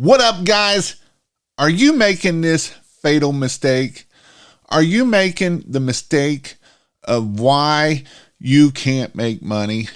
What up, guys? Are you making this fatal mistake? Are you making the mistake of why you can't make money?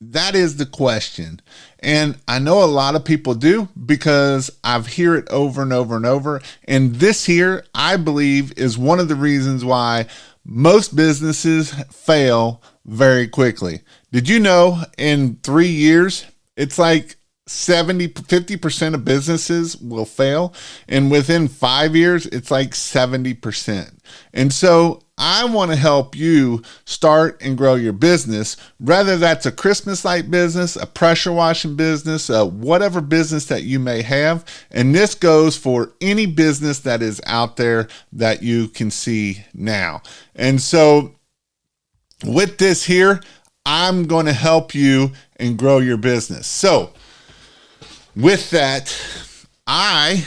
That is the question. And I know a lot of people do because I've heard it over and over and over. And this here, I believe, is one of the reasons why most businesses fail very quickly. Did you know in 3 years, it's like 50% of businesses will fail. And within 5 years, it's like 70%. And so I want to help you start and grow your business, whether that's a Christmas light business, a pressure washing business, whatever business that you may have. And this goes for any business that is out there that you can see now. And so with this here, I'm going to help you and grow your business. So with that, I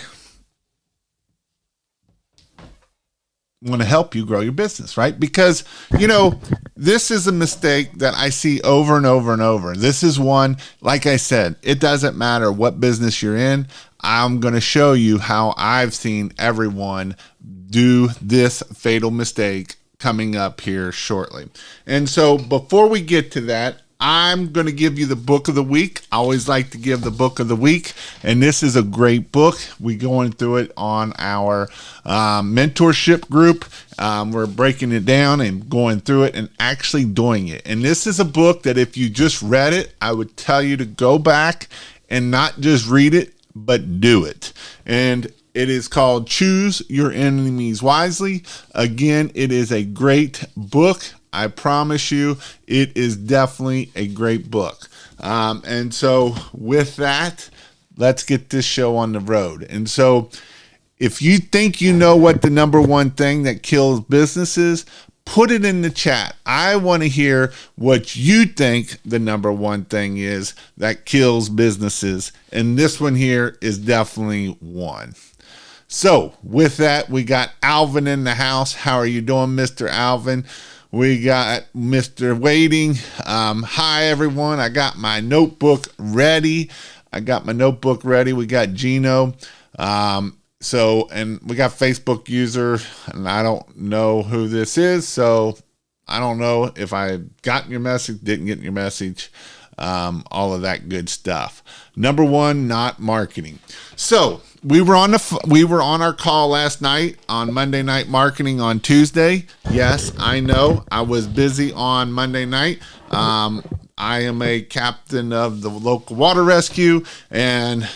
want to help you grow your business, right? Because, this is a mistake that I see over and over and over. This is one, like I said, it doesn't matter what business you're in. I'm going to show you how I've seen everyone do this fatal mistake coming up here shortly. And so before we get to that, I'm going to give you the book of the week. I always like to give the book of the week, and this is a great book. We're going through it on our mentorship group. We're breaking it down and going through it and actually doing it. And this is a book that if you just read it, I would tell you to go back and not just read it, but do it. And it is called Choose Your Enemies Wisely. Again, it is a great book. I promise you, it is definitely a great book. And so with that, let's get this show on the road. And so if you think you know what the number one thing that kills businesses, put it in the chat. I want to hear what you think the number one thing is that kills businesses. And this one here is definitely one. So with that, we got Alvin in the house. How are you doing, Mr. Alvin? We got Mr. Waiting. Hi, everyone. I got my notebook ready. We got Gino. And we got Facebook user, and I don't know who this is. So I don't know if I got your message, didn't get your message, all of that good stuff. Number one, not marketing. So we were on our call last night on Monday Night Marketing on Tuesday. Yes, I know I was busy on Monday night. I am a captain of the local water rescue, and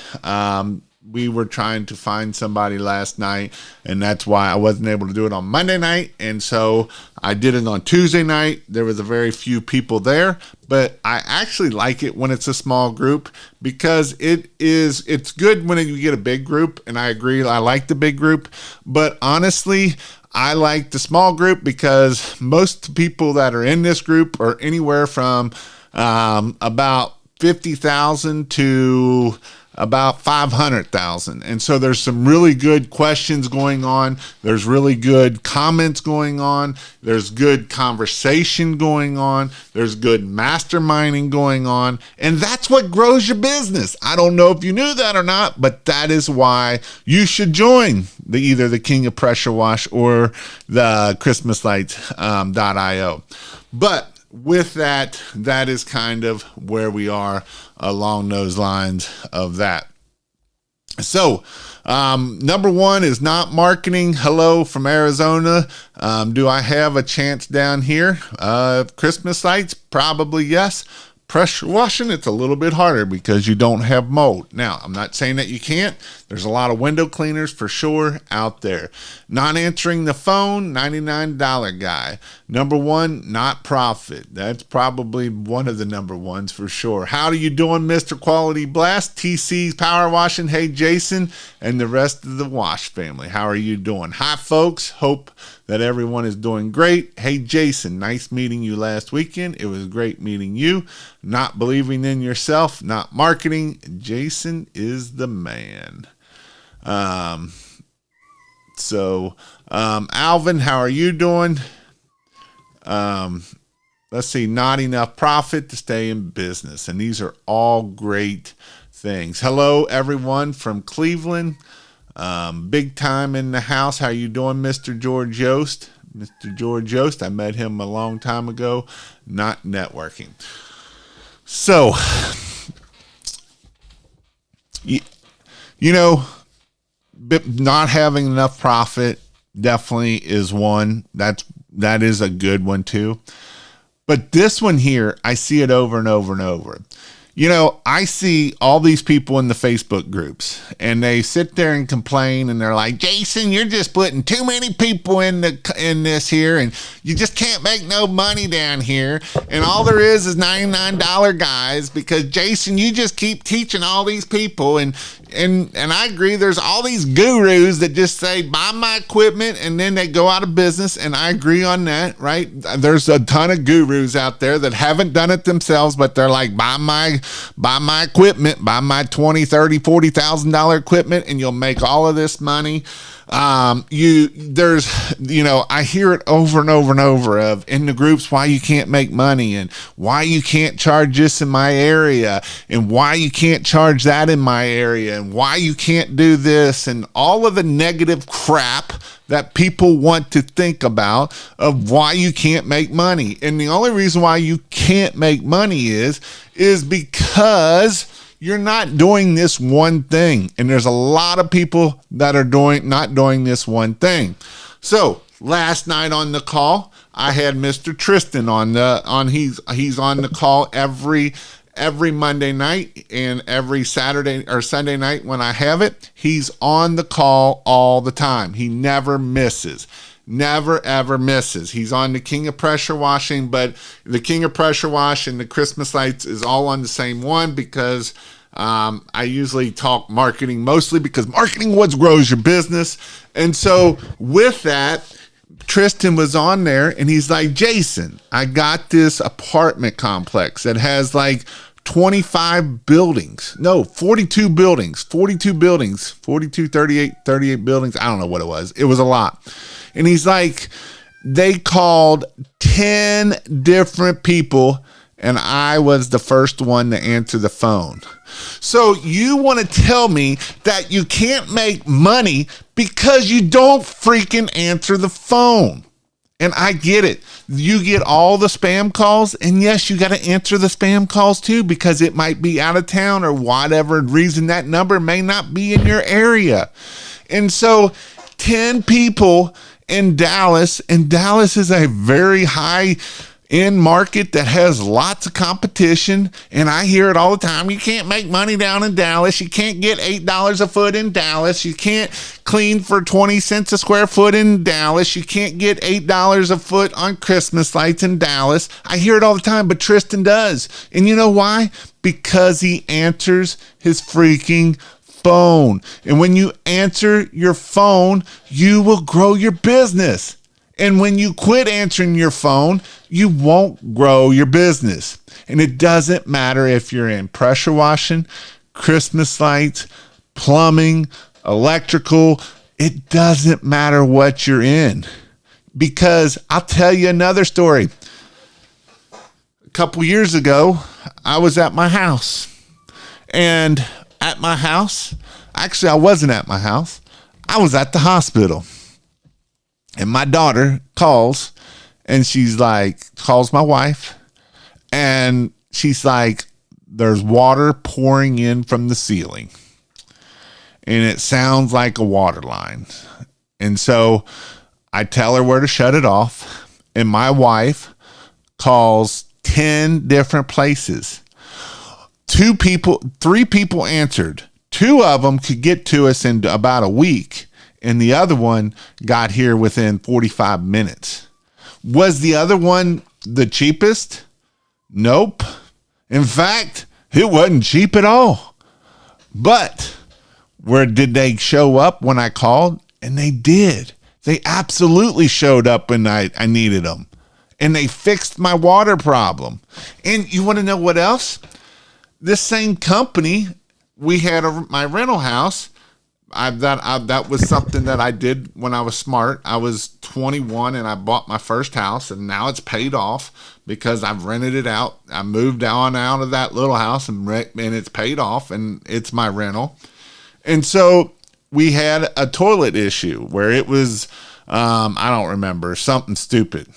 we were trying to find somebody last night, and that's why I wasn't able to do it on Monday night. And so I did it on Tuesday night. There was a very few people there, but I actually like it when it's a small group because it's good when you get a big group. And I agree, I like the big group, but honestly, I like the small group because most people that are in this group are anywhere from about 50,000 to about 500,000. And so there's some really good questions going on. There's really good comments going on. There's good conversation going on. There's good masterminding going on. And that's what grows your business. I don't know if you knew that or not, but that is why you should join either the King of Pressure Wash or the Christmas Lights.io. But with that, that is kind of where we are along those lines of that. So, number one is not marketing. Hello from Arizona. Do I have a chance down here? Christmas lights? Probably yes. Pressure washing, it's a little bit harder because you don't have mold. Now, I'm not saying that you can't. There's a lot of window cleaners for sure out there. Not answering the phone, $99 guy. Number one, not profit. That's probably one of the number ones for sure. How are you doing, Mr. Quality Blast? TC's Power Washing. Hey, Jason, and the rest of the Wash family. How are you doing? Hi, folks. Hope that everyone is doing great. Hey, Jason, nice meeting you last weekend. It was great meeting you. Not believing in yourself, not marketing. Jason is the man. Alvin, how are you doing? Let's see, not enough profit to stay in business. And these are all great things. Hello, everyone from Cleveland. Big time in the house. How you doing, Mr. George Yost? Mr. George Yost, I met him a long time ago, not networking. So, not having enough profit definitely is one. That is a good one too. But this one here, I see it over and over and over. I see all these people in the Facebook groups, and they sit there and complain, and they're like, Jason, you're just putting too many people in this here, and you just can't make no money down here. And all there is $99 guys, because Jason, you just keep teaching all these people. And I agree, there's all these gurus that just say, buy my equipment, and then they go out of business. And I agree on that, right? There's a ton of gurus out there that haven't done it themselves, but they're like, buy my equipment, buy my $20,000, $30,000, $40,000 equipment, and you'll make all of this money. I hear it over and over and over in the groups why you can't make money, and why you can't charge this in my area, and why you can't charge that in my area, and why you can't do this, and all of the negative crap that people want to think about of why you can't make money. And the only reason why you can't make money is because you're not doing this one thing. And there's a lot of people that are not doing this one thing. So last night on the call, I had Mr. Tristan he's on the call every Monday night, and every Saturday or Sunday night when I have it, he's on the call all the time. He never misses. Never, ever misses. He's on the King of Pressure Washing, but the King of Pressure Wash and the Christmas lights is all on the same one, because I usually talk marketing mostly, because marketing what grows your business. And so with that, Tristan was on there, and he's like, Jason, I got this apartment complex that has like 25 buildings. No, 42 buildings, 38 buildings. I don't know what it was. It was a lot. And he's like, they called 10 different people, and I was the first one to answer the phone. So you want to tell me that you can't make money because you don't freaking answer the phone? And I get it. You get all the spam calls, and yes, you got to answer the spam calls too, because it might be out of town or whatever reason. That number may not be in your area. And so 10 people in Dallas, and Dallas is a very high end market that has lots of competition, and I hear it all the time. You can't make money down in Dallas. You can't get $8 a foot in Dallas. You can't clean for 20 cents a square foot in Dallas. You can't get $8 a foot on Christmas lights in Dallas. I hear it all the time, but Tristan does. And you know why? Because he answers his freaking phone. And when you answer your phone, you will grow your business. And when you quit answering your phone, you won't grow your business. And it doesn't matter if you're in pressure washing, Christmas lights, plumbing, electrical. It doesn't matter what you're in. Because I'll tell you another story. A couple years ago, I was at my house. And at my house, actually I wasn't at my house. I was at the hospital. And my daughter calls, and she's like, calls my wife, and she's like, there's water pouring in from the ceiling, and it sounds like a water line. And so I tell her where to shut it off, and my wife calls 10 different places. 3 people answered. 2 of them could get to us in about a week, and the other one got here within 45 minutes. Was the other one the cheapest? Nope. In fact, it wasn't cheap at all. But where did they show up when I called? And they did. They absolutely showed up when I needed them. And they fixed my water problem. And you want to know what else? This same company, we had my rental house. That was something that I did when I was smart. I was 21 and I bought my first house, and now it's paid off because I've rented it out. I moved on out of that little house and it's paid off, and it's my rental. And so we had a toilet issue where it was, I don't remember, something stupid.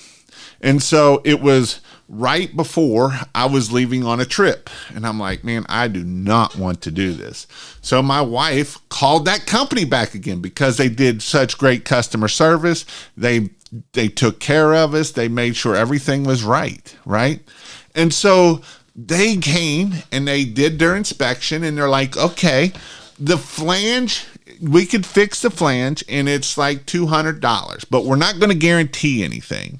And so it was right before I was leaving on a trip. And I'm like, man, I do not want to do this. So my wife called that company back again because they did such great customer service. They took care of us. They made sure everything was right. And so they came and they did their inspection, and they're like, okay, the flange, we could fix the flange, and it's like $200, but we're not going to guarantee anything.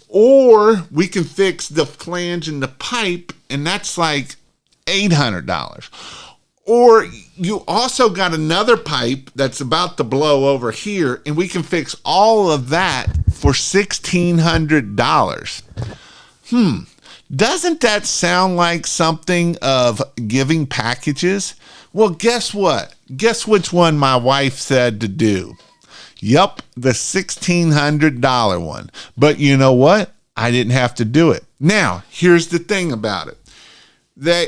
Or we can fix the flange and the pipe, and that's like $800. Or you also got another pipe that's about to blow over here, and we can fix all of that for $1,600. Doesn't that sound like something of giving packages? Well, guess what? Guess which one my wife said to do? Yup, the $1,600 one. But you know what? I didn't have to do it. Now, here's the thing about it. They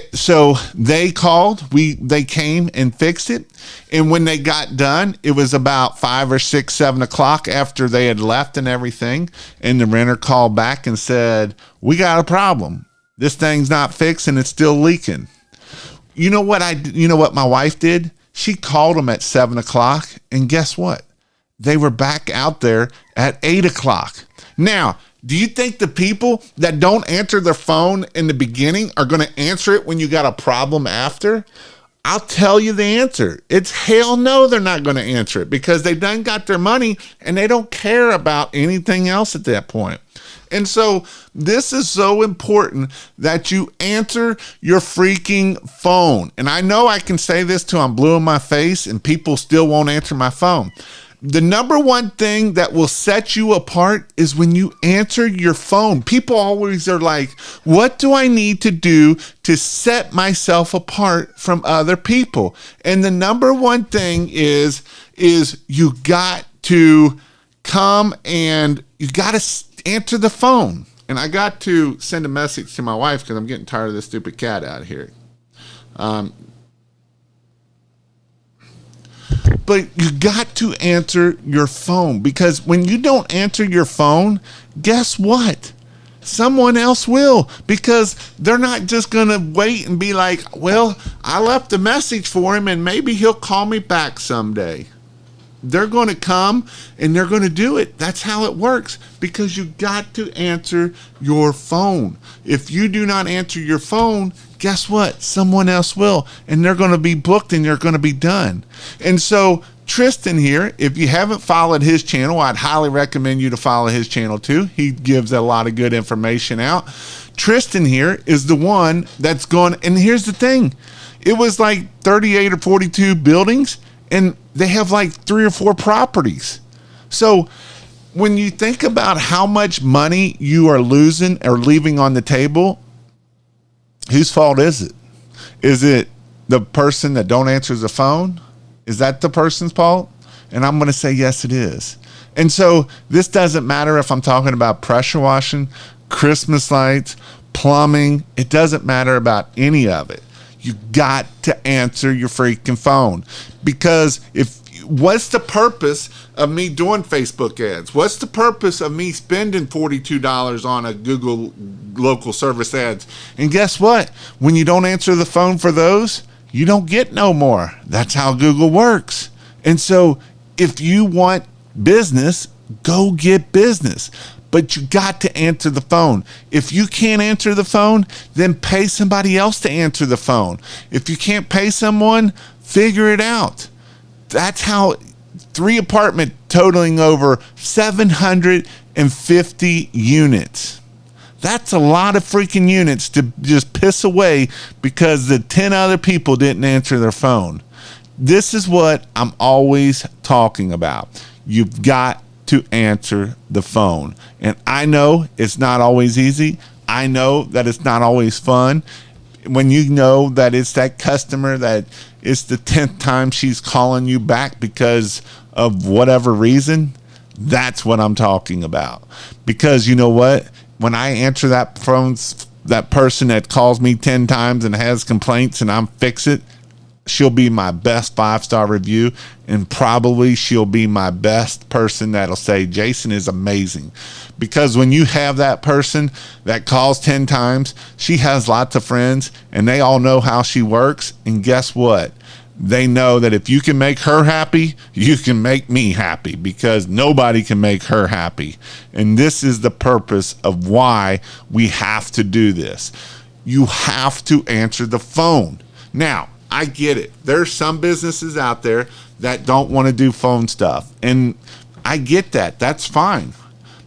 called, they came and fixed it. And when they got done, it was about 5 or 6, 7 o'clock after they had left and everything. And the renter called back and said, we got a problem. This thing's not fixed and it's still leaking. You know what my wife did? She called them at 7 o'clock, and guess what? They were back out there at 8 o'clock. Now, do you think the people that don't answer their phone in the beginning are going to answer it when you got a problem after? I'll tell you the answer. It's hell no, they're not going to answer it because they done got their money and they don't care about anything else at that point. And so this is so important that you answer your freaking phone. And I know I can say this till I'm blue in my face and people still won't answer my phone. The number one thing that will set you apart is when you answer your phone. People always are like, what do I need to do to set myself apart from other people? And the number one thing is you got to come and you got to answer the phone. And I got to send a message to my wife because I'm getting tired of this stupid cat out here. But you got to answer your phone, because when you don't answer your phone, guess what? Someone else will, because they're not just going to wait and be like, well, I left a message for him and maybe he'll call me back someday. They're going to come and they're going to do it. That's how it works, because you got to answer your phone. If you do not answer your phone, guess what? Someone else will, and they're going to be booked and you're going to be done. And so Tristan here, if you haven't followed his channel, I'd highly recommend you to follow his channel too. He gives a lot of good information out. Tristan here is the one that's going, and here's the thing. It was like 38 or 42 buildings, and they have like 3 or 4 properties. So when you think about how much money you are losing or leaving on the table, whose fault is it? Is it the person that don't answer the phone? Is that the person's fault? And I'm going to say, yes, it is. And so this doesn't matter if I'm talking about pressure washing, Christmas lights, plumbing. It doesn't matter about any of it. You got to answer your freaking phone, because what's the purpose of me doing Facebook ads? What's the purpose of me spending $42 on a Google local service ads? And guess what? When you don't answer the phone for those, you don't get no more. That's how Google works. And so if you want business, go get business. But you got to answer the phone. If you can't answer the phone, then pay somebody else to answer the phone. If you can't pay someone, figure it out. That's how 3 apartment totaling over 750 units. That's a lot of freaking units to just piss away because the 10 other people didn't answer their phone. This is what I'm always talking about. You've got to answer the phone. And I know it's not always easy. I know that it's not always fun. When you know that it's that customer that it's the 10th time she's calling you back because of whatever reason, that's what I'm talking about. Because you know what? When I answer that phone, that person that calls me 10 times and has complaints and I'm fix it, she'll be my best 5-star review, and probably she'll be my best person that'll say Jason is amazing. Because when you have that person that calls 10 times, she has lots of friends and they all know how she works, and guess what? They know that if you can make her happy, you can make me happy, because nobody can make her happy. And this is the purpose of why we have to do this. You have to answer the phone. Now, I get it. There's some businesses out there that don't want to do phone stuff, and I get that. That's fine.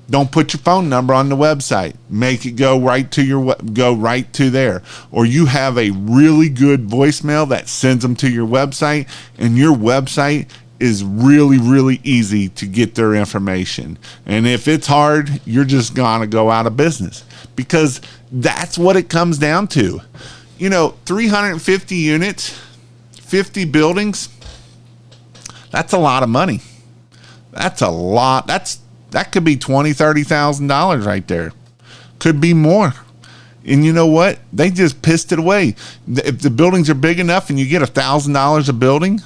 Don't put your phone number on the website. Make it go right to there. Or you have a really good voicemail that sends them to your website, and your website is really, really easy to get their information. And if it's hard, you're just gonna go out of business, because that's what it comes down to. 350 units, 50 buildings, that's a lot of money. That's a lot. That could be $20,000, $30,000 right there. Could be more. And you know what? They just pissed it away. If the buildings are big enough and you get $1,000 a building,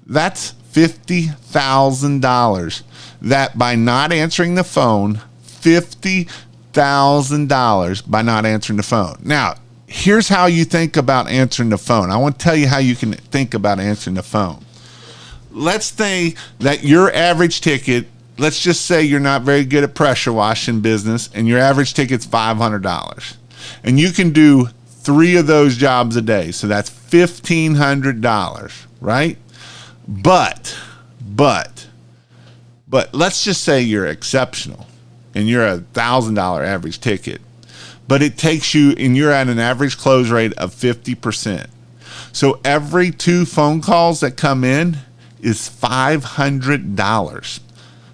that's $50,000. That by not answering the phone, $50,000 by not answering the phone. Now, here's how you think about answering the phone. I want to tell you how you can think about answering the phone. Let's say that your average ticket, let's just say you're not very good at pressure washing business, and your average ticket's $500. And you can do 3 of those jobs a day. So that's $1,500, right? But let's just say you're exceptional and you're $1,000 average ticket. But it takes you, and you're at an average close rate of 50%. So every 2 phone calls that come in is $500.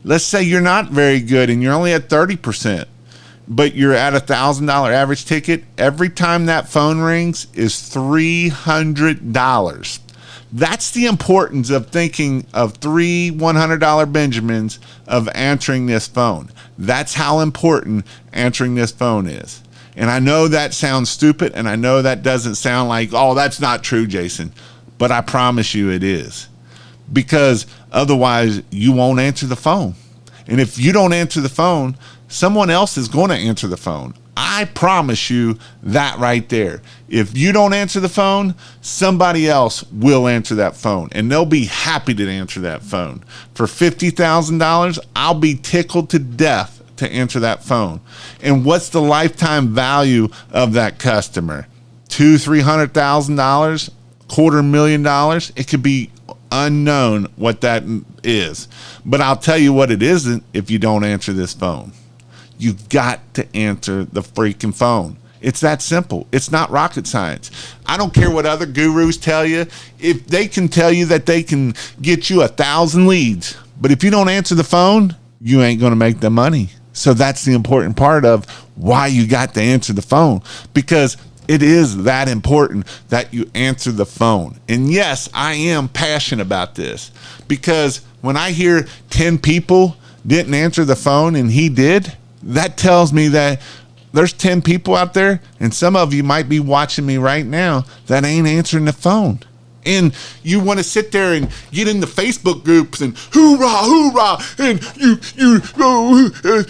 Let's say you're not very good and you're only at 30%, but you're at $1,000 average ticket. Every time that phone rings is $300. That's the importance of thinking of 3 $100 Benjamins of answering this phone. That's how important answering this phone is. And I know that sounds stupid, and I know that doesn't sound like, oh, that's not true, Jason. But I promise you it is. Because otherwise, you won't answer the phone. And if you don't answer the phone, someone else is going to answer the phone. I promise you that right there. If you don't answer the phone, somebody else will answer that phone, and they'll be happy to answer that phone. For $50,000, I'll be tickled to death to answer that phone. And what's the lifetime value of that customer? $200,000, $300,000, $250,000. It could be unknown what that is. But I'll tell you what it isn't if you don't answer this phone. You've got to answer the freaking phone. It's that simple. It's not rocket science. I don't care what other gurus tell you. If they can tell you that they can get you 1,000 leads, but if you don't answer the phone, you ain't going to make the money. So that's the important part of why you got to answer the phone, because it is that important that you answer the phone. And yes, I am passionate about this, because when I hear 10 people didn't answer the phone and he did, that tells me that there's 10 people out there, and some of you might be watching me right now, that ain't answering the phone. And you want to sit there and get in the Facebook groups and hoorah, hoorah, and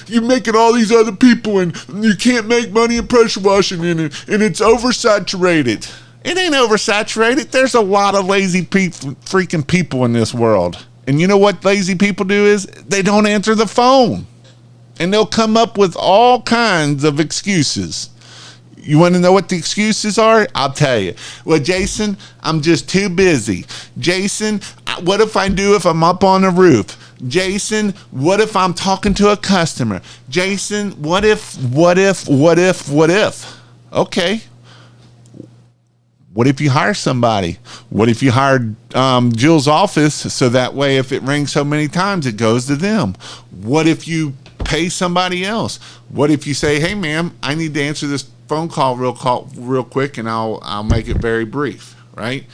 you're making all these other people, and you can't make money in pressure washing, and it's oversaturated. It ain't oversaturated. There's a lot of lazy freaking people in this world. And you know what lazy people do is they don't answer the phone. And they'll come up with all kinds of excuses. You want to know what the excuses are? I'll tell you. Well, Jason, I'm just too busy. Jason, what if I'm up on the roof? Jason, what if I'm talking to a customer? Jason, what if? Okay. What if you hire somebody? What if you hired Jill's office so that way if it rings so many times, it goes to them? What if you pay somebody else? What if you say, hey, ma'am, I need to answer this phone call real quick, and I'll make it very brief, right?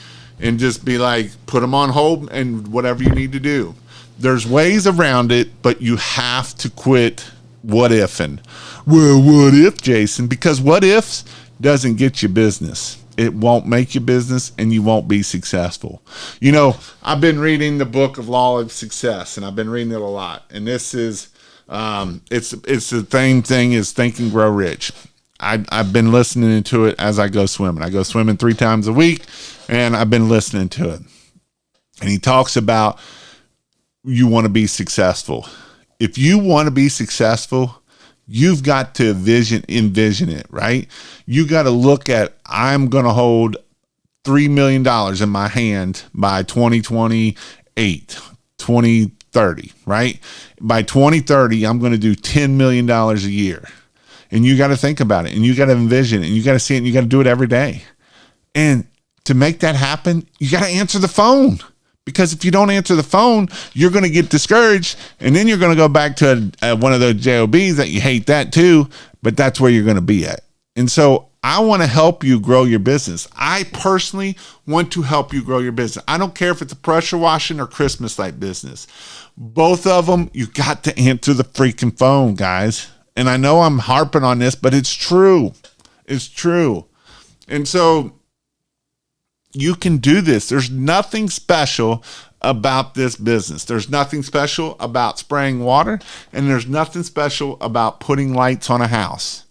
and just be like, put them on hold and whatever you need to do. There's ways around it, but you have to quit what ifing. Well, what if, Jason? Because what ifs doesn't get you business. It won't make you business, and you won't be successful. You know, I've been reading the book of Law of Success, and I've been reading it a lot. And this is, it's the same thing as Think and Grow Rich. I've been listening to it as I go swimming. I go swimming 3 times a week, and I've been listening to it. And he talks about you want to be successful. If you want to be successful, you've got to envision it, right? You got to look at, I'm going to hold $3 million in my hand by 2028, 2030, right? By 2030, I'm going to do $10 million a year. And you got to think about it, and you got to envision it, and you got to see it, and you got to do it every day. And to make that happen, you got to answer the phone. Because if you don't answer the phone, you're going to get discouraged, and then you're going to go back to one of those JOBs that you hate that too, but that's where you're going to be at. And so I want to help you grow your business. I personally want to help you grow your business. I don't care if it's a pressure washing or Christmas light business. Both of them, you got to answer the freaking phone, guys. And I know I'm harping on this, but it's true. It's true. And so you can do this. There's nothing special about this business. There's nothing special about spraying water, and there's nothing special about putting lights on a house.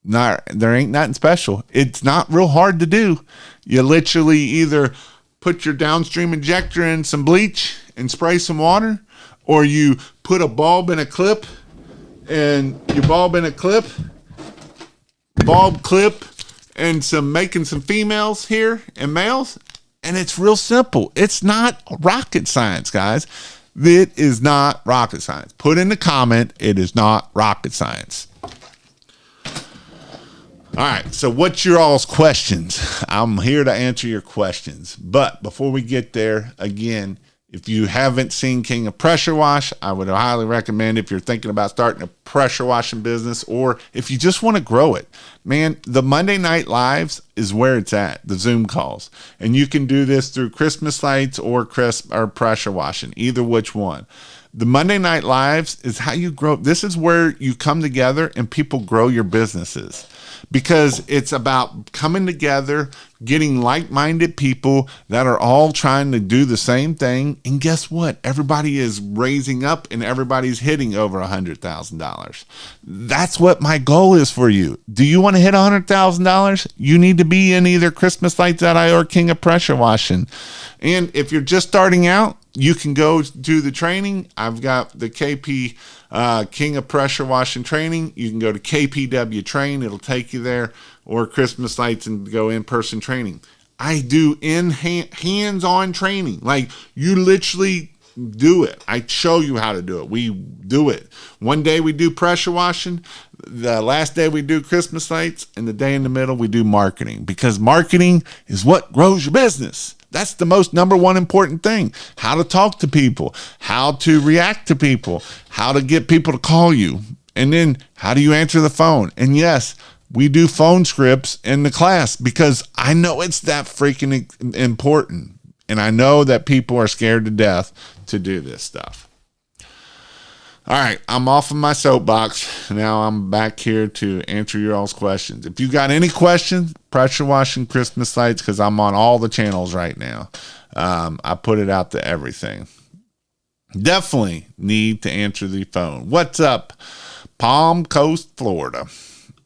There ain't nothing special. It's not real hard to do. You literally either put your downstream injector in some bleach and spray some water, or you put a bulb in a clip, and your bulb clip, and making some females here and males, and it's real simple. It's not rocket science, guys. It is not rocket science. Put in the comment, it is not rocket science. All right, so what's your all's questions? I'm here to answer your questions. But before we get there, again, if you haven't seen King of Pressure Wash, I would highly recommend if you're thinking about starting a pressure washing business, or if you just want to grow it. Man, the Monday Night Lives is where it's at, the Zoom calls. And you can do this through Christmas lights or pressure washing, either which one. The Monday Night Lives is how you grow. This is where you come together and people grow your businesses, because it's about coming together, getting like-minded people that are all trying to do the same thing. And guess what? Everybody is raising up and everybody's hitting over $100,000. That's what my goal is for you. Do you want to hit $100,000? You need to be in either Christmas Lights or King of Pressure Washing. And if you're just starting out, you can go do the training. I've got the KP King of Pressure Washing training. You can go to KPW Train. It'll take you there, or Christmas Lights and go in-person training. I do hands-on training. Like, you literally do it. I show you how to do it. We do it. One day we do pressure washing. The last day we do Christmas Lights, and the day in the middle we do marketing, because marketing is what grows your business. That's the most number one important thing. How to talk to people, how to react to people, how to get people to call you, and then how do you answer the phone? And yes, we do phone scripts in the class, because I know it's that freaking important. And I know that people are scared to death to do this stuff. All right, I'm off of my soapbox. Now I'm back here to answer your all's questions. If you got any questions, pressure washing Christmas Lights, because I'm on all the channels right now. I put it out to everything. Definitely need to answer the phone. What's up? Palm Coast, Florida.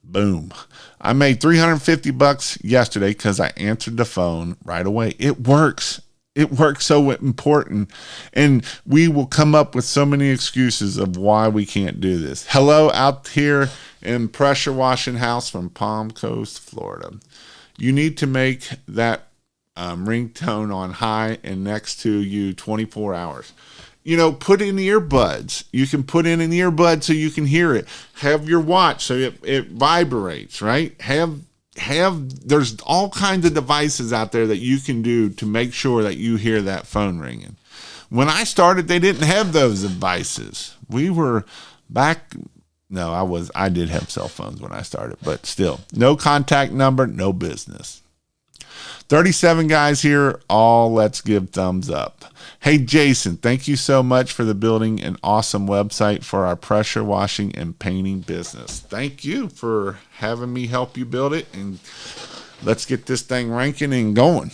Boom. I made $350 yesterday because I answered the phone right away. It works. It works so important. And we will come up with so many excuses of why we can't do this. Hello out here in Pressure Washing House from Palm Coast, Florida. You need to make that ringtone on high and next to you 24 hours. You know, put in earbuds. You can put in an earbud so you can hear it. Have your watch so it vibrates, right? There's all kinds of devices out there that you can do to make sure that you hear that phone ringing. When I started, they didn't have those devices. We were back. No, I did have cell phones when I started, but still, no contact number, no business. 37 guys here, all let's give thumbs up. Hey, Jason, thank you so much for the building an awesome website for our pressure washing and painting business. Thank you for having me help you build it, and let's get this thing ranking and going.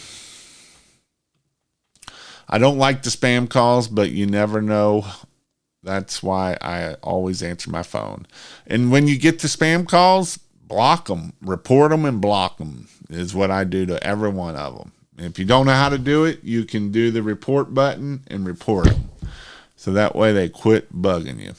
I don't like the spam calls, but you never know. That's why I always answer my phone. And when you get the spam calls, block them, report them, and block them is what I do to every one of them. If you don't know how to do it, you can do the report button and report them. So that way they quit bugging you.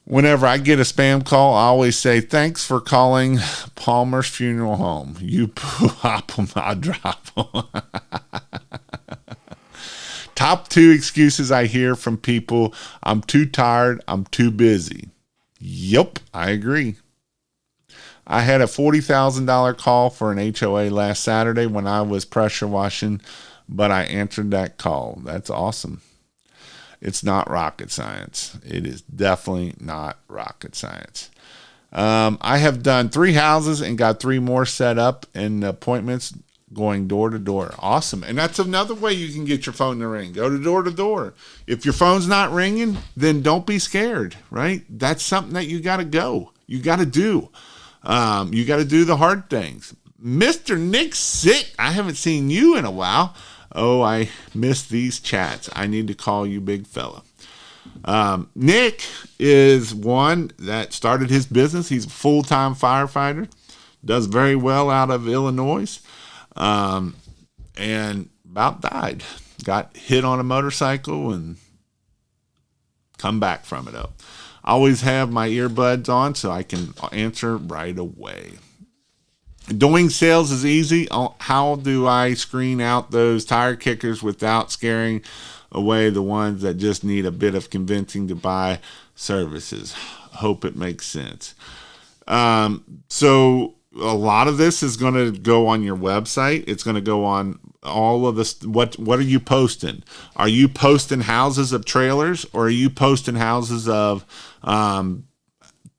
Whenever I get a spam call, I always say, thanks for calling Palmer's Funeral Home. You pop them, I drop them. Top 2 excuses I hear from people: I'm too tired, I'm too busy. Yep, I agree. I had a $40,000 call for an HOA last Saturday when I was pressure washing, but I answered that call. That's awesome. It's not rocket science. It is definitely not rocket science. I have done 3 houses and got 3 more set up and appointments going door to door. Awesome. And that's another way you can get your phone to ring. Go to door. If your phone's not ringing, then don't be scared, right? That's something that you got to go. You got to do. You got to do the hard things. Mr. Nick's sick. I haven't seen you in a while. Oh, I missed these chats. I need to call you, big fella. Nick is one that started his business. He's a full-time firefighter. Does very well out of Illinois. And about died. Got hit on a motorcycle and come back from it up. I always have my earbuds on so I can answer right away. Doing sales is easy. How do I screen out those tire kickers without scaring away the ones that just need a bit of convincing to buy services? Hope it makes sense. So a lot of this is going to go on your website. It's going to go on all of this. What are you posting? Are you posting houses of trailers, or are you posting houses of $500,000,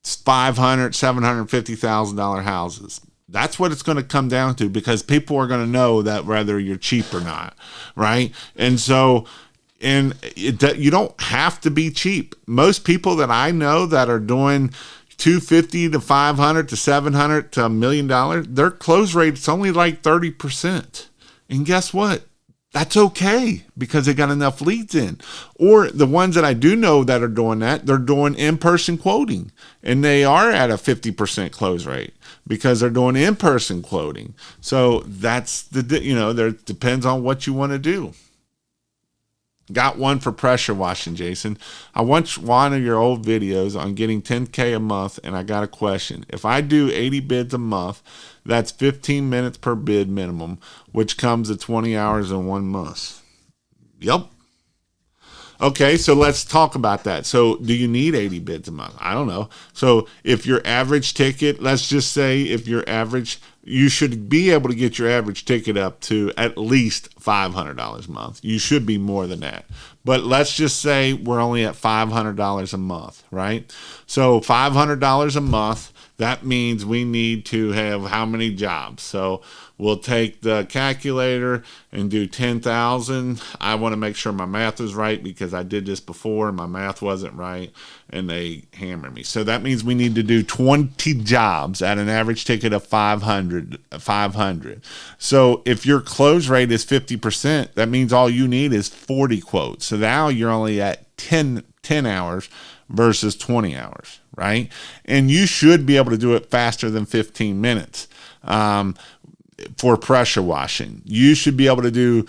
$750,000 houses? That's what it's going to come down to, because people are going to know that whether you're cheap or not, right? And so, you don't have to be cheap. Most people that I know that are doing $250 to $500 to $700 to $1 million, their close rate is only like 30%. And guess what? That's okay, because they got enough leads in. Or the ones that I do know that are doing that, they're doing in-person quoting, and they are at a 50% close rate because they're doing in-person quoting. So that's there depends on what you want to do. Got one for pressure washing, Jason. I watched one of your old videos on getting 10K a month, and I got a question. If I do 80 bids a month, that's 15 minutes per bid minimum, which comes to 20 hours in 1 month. Yep. Okay, so let's talk about that. So do you need 80 bids a month? I don't know. So if your average ticket, let's just say you should be able to get your average ticket up to at least $500 a month. You should be more than that. But let's just say we're only at $500 a month, right? So $500 a month, that means we need to have how many jobs? So we'll take the calculator and do 10,000. I want to make sure my math is right, because I did this before and my math wasn't right and they hammered me. So that means we need to do 20 jobs at an average ticket of 500. So if your close rate is 50%, that means all you need is 40 quotes. So now you're only at 10 hours versus 20 hours, right? And you should be able to do it faster than 15 minutes. For pressure washing, you should be able to do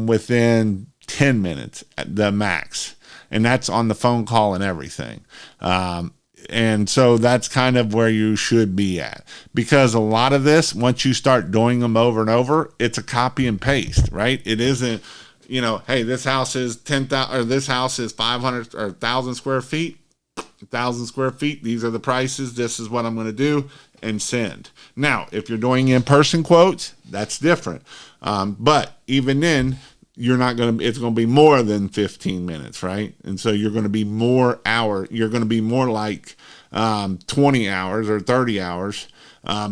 within 10 minutes at the max. And that's on the phone call and everything. And so that's kind of where you should be at, because a lot of this, once you start doing them over and over, it's a copy and paste, right? It isn't, hey, this house is 10,000 or this house is 500 or 1,000 square feet. 1,000 square feet. These are the prices. This is what I'm going to do, and send. Now, if you're doing in-person quotes, that's different. But even then, it's going to be more than 15 minutes, right? And so you're going to be more like 20 hours or 30 hours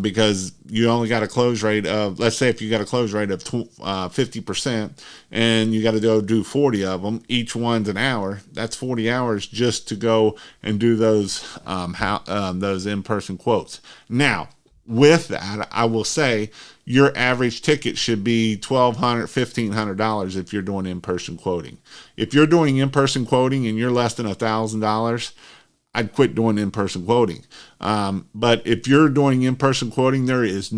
because you only got a close rate of, let's say if you got a close rate of 50% and you got to go do 40 of them, each one's an hour. That's 40 hours just to go and do those in-person quotes. Now, with that, I will say your average ticket should be $1,200, $1,500 if you're doing in-person quoting. If you're doing in-person quoting and you're less than $1,000, I'd quit doing in-person quoting. But if you're doing in-person quoting, there is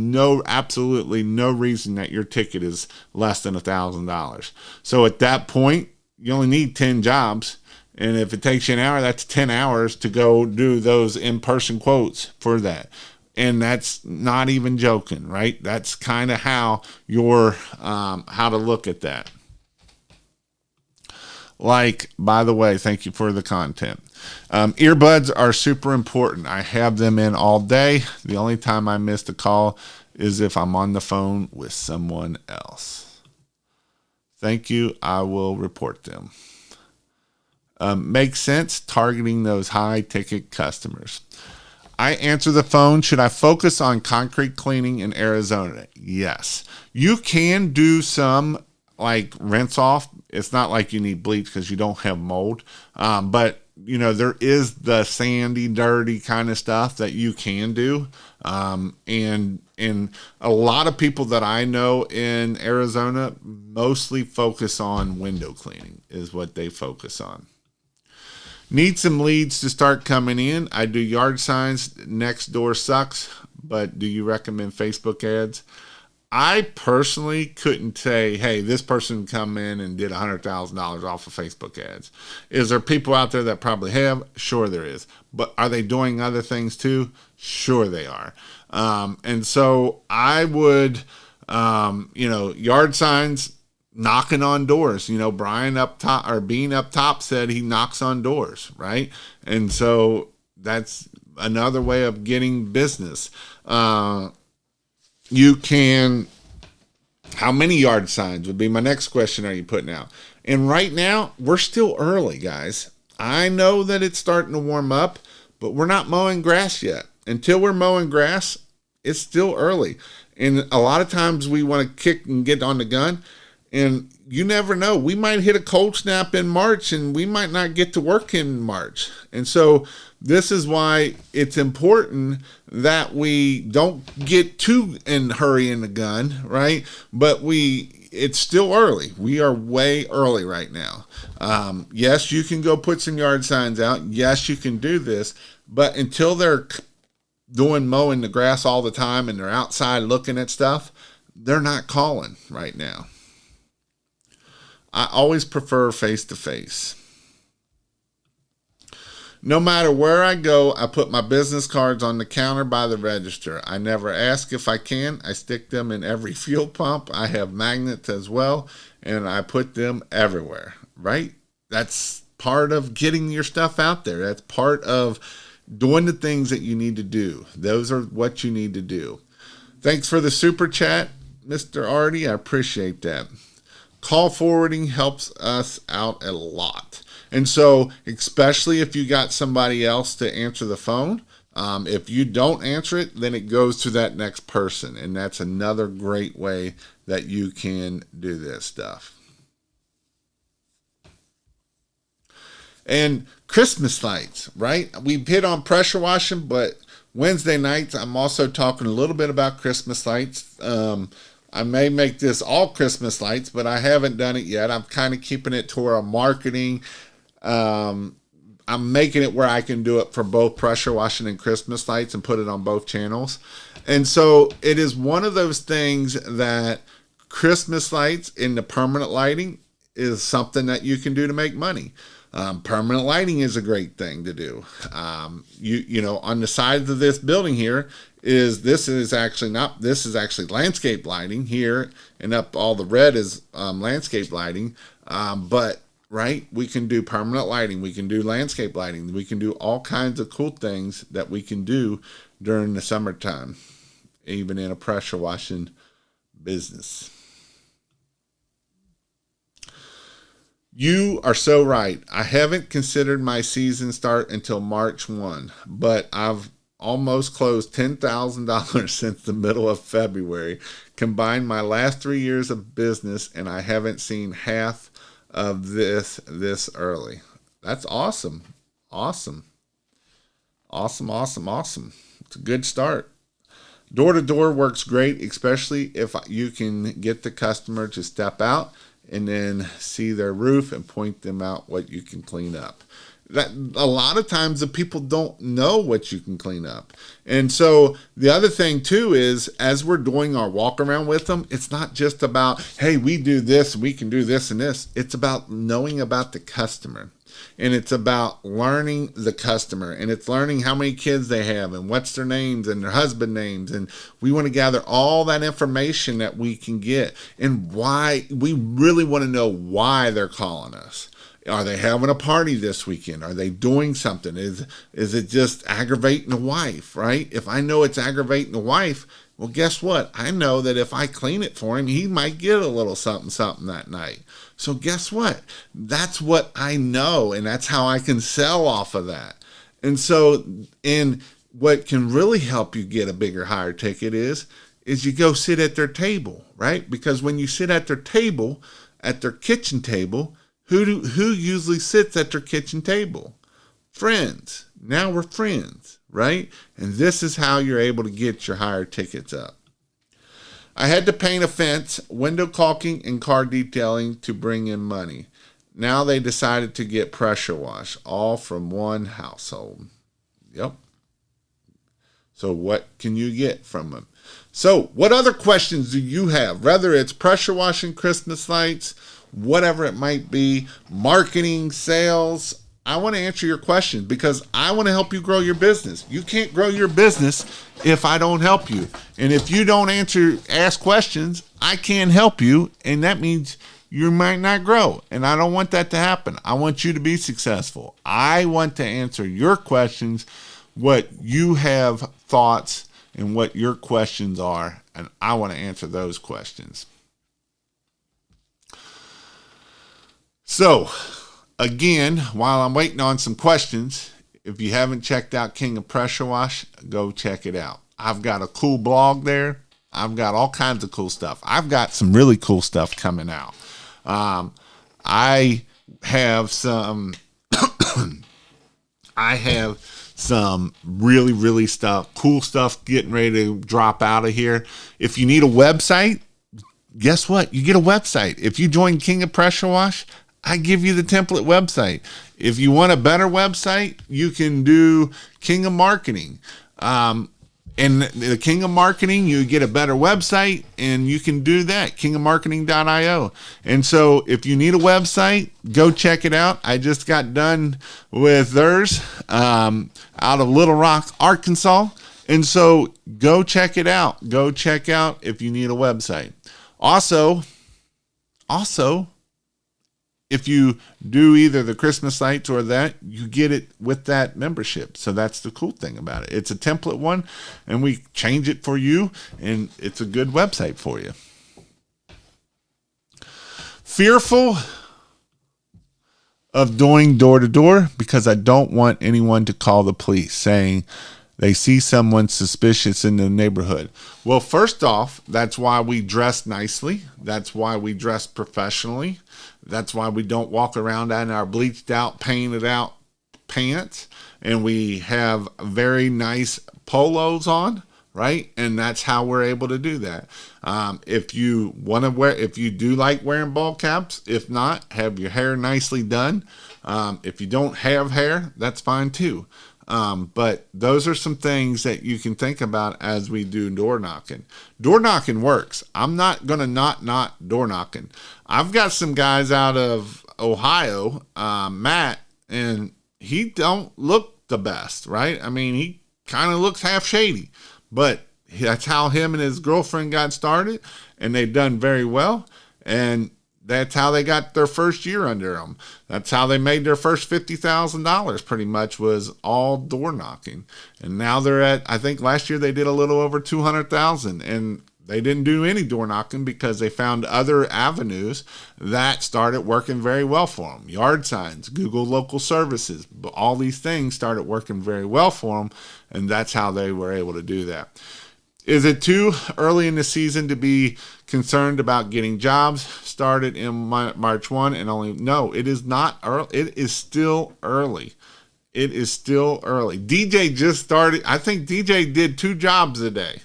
absolutely no reason that your ticket is less than $1,000. So at that point, you only need 10 jobs. And if it takes you an hour, that's 10 hours to go do those in-person quotes for that. And that's not even joking, right? That's kind of how how to look at that. Like, by the way, thank you for the content. Earbuds are super important. I have them in all day. The only time I miss the call is if I'm on the phone with someone else. Thank you. I will report them. Makes sense targeting those high ticket customers. I answer the phone. Should I focus on concrete cleaning in Arizona? Yes. You can do some like rinse off. It's not like you need bleach because you don't have mold. But there is the sandy, dirty kind of stuff that you can do. And a lot of people that I know in Arizona mostly focus on window cleaning is what they focus on. Need some leads to start coming in. I do yard signs. Next door sucks, but do you recommend Facebook ads? I personally couldn't say, hey, this person come in and did $100,000 off of Facebook ads. Is there people out there that probably have? Sure there is. But are they doing other things too? Sure they are. And so I would, yard signs, knocking on doors. Brian up top, or Bean up top, said he knocks on doors, right? And so that's another way of getting business. You can, how many yard signs would be my next question are you putting out? And right now, we're still early, guys. I know that it's starting to warm up, but we're not mowing grass yet. Until we're mowing grass, it's still early. And a lot of times we want to kick and get on the gun. And you never know. We might hit a cold snap in March and we might not get to work in March. And so this is why it's important that we don't get too in hurry in the gun, right? But it's still early. We are way early right now. Yes, you can go put some yard signs out. Yes, you can do this. But until they're mowing the grass all the time and they're outside looking at stuff, they're not calling right now. I always prefer face-to-face. No matter where I go, I put my business cards on the counter by the register. I never ask if I can. I stick them in every fuel pump. I have magnets as well, and I put them everywhere, right? That's part of getting your stuff out there. That's part of doing the things that you need to do. Those are what you need to do. Thanks for the super chat, Mr. Artie. I appreciate that. Call forwarding helps us out a lot. And so, especially if you got somebody else to answer the phone, if you don't answer it, then it goes to that next person. And that's another great way that you can do this stuff. And Christmas lights, right? We've hit on pressure washing, but Wednesday nights, I'm also talking a little bit about Christmas lights. I may make this all Christmas lights, but I haven't done it yet. I'm kind of keeping it to where I'm marketing. I'm making it where I can do it for both pressure washing and Christmas lights and put it on both channels. And so it is one of those things that Christmas lights in the permanent lighting is something that you can do to make money. Permanent lighting is a great thing to do. On the sides of this building here, this is actually landscape lighting here, and up all the red is landscape lighting. But right, we can do permanent lighting, we can do landscape lighting, we can do all kinds of cool things that we can do during the summertime, even in a pressure washing business. You are so right. I haven't considered my season start until March 1, but I've almost closed $10,000 since the middle of February. Combined my last 3 years of business, and I haven't seen half of this early. That's awesome. Awesome. Awesome, awesome, awesome. It's a good start. Door-to-door works great, especially if you can get the customer to step out and then see their roof and point them out what you can clean up. That a lot of times the people don't know what you can clean up. And so the other thing too is, as we're doing our walk around with them, it's not just about, hey, we do this, we can do this and this. It's about knowing about the customer. And it's about learning the customer, and it's learning how many kids they have and what's their names and their husband names. And we want to gather all that information that we can get, and why we really want to know why they're calling us. Are they having a party this weekend? Are they doing something? Is it just aggravating the wife, right? If I know it's aggravating the wife, well, guess what? I know that if I clean it for him, he might get a little something, something that night. So guess what? That's what I know, and that's how I can sell off of that. And so, and what can really help you get a bigger, higher ticket is you go sit at their table, right? Because when you sit at their table, at their kitchen table, who usually sits at their kitchen table? Friends. Now we're friends, right? And this is how you're able to get your higher tickets up. I had to paint a fence, window caulking, and car detailing to bring in money. Now they decided to get pressure wash, all from one household. Yep. So what can you get from them? So what other questions do you have? Whether it's pressure washing, Christmas lights, whatever it might be, marketing, sales, I want to answer your questions because I want to help you grow your business. You can't grow your business if I don't help you. And if you don't ask questions, I can't help you. And that means you might not grow. And I don't want that to happen. I want you to be successful. I want to answer your questions, what you have thoughts and what your questions are. And I want to answer those questions. So, again, while I'm waiting on some questions, if you haven't checked out King of Pressure Wash, go check it out. I've got a cool blog there. I've got all kinds of cool stuff. I've got some really cool stuff coming out. I have some really, really cool stuff getting ready to drop out of here. If you need a website, guess what? You get a website. If you join King of Pressure Wash, I give you the template website. If you want a better website, you can do King of Marketing. And the King of Marketing, you get a better website, and you can do that, kingofmarketing.io. And so if you need a website, go check it out. I just got done with theirs out of Little Rock, Arkansas. And so go check it out. Go check out if you need a website. Also, if you do either the Christmas lights or that, you get it with that membership. So that's the cool thing about it. It's a template one, and we change it for you, and it's a good website for you. Fearful of doing door-to-door because I don't want anyone to call the police saying they see someone suspicious in the neighborhood. Well, first off, that's why we dress nicely. That's why we dress professionally. That's why we don't walk around in our bleached out, painted out pants. And we have very nice polos on, right? And that's how we're able to do that. If you do like wearing ball caps, if not, have your hair nicely done. If you don't have hair, that's fine too. But those are some things that you can think about as we do door knocking. Door knocking works. I'm not going to not door knocking. I've got some guys out of Ohio, Matt, and he don't look the best, right? I mean, he kind of looks half shady, but that's how him and his girlfriend got started, and they've done very well. And that's how they got their first year under them. That's how they made their first $50,000 pretty much, was all door knocking. And now they're at, I think last year they did a little over 200,000, and They didn't do any door knocking because they found other avenues that started working very well for them. Yard signs, Google local services, all these things started working very well for them, and that's how they were able to do that. Is it too early in the season to be concerned about getting jobs started in March 1 and only? No, it is not early. It is still early. It is still early. DJ just started. I think DJ did 2 jobs a day.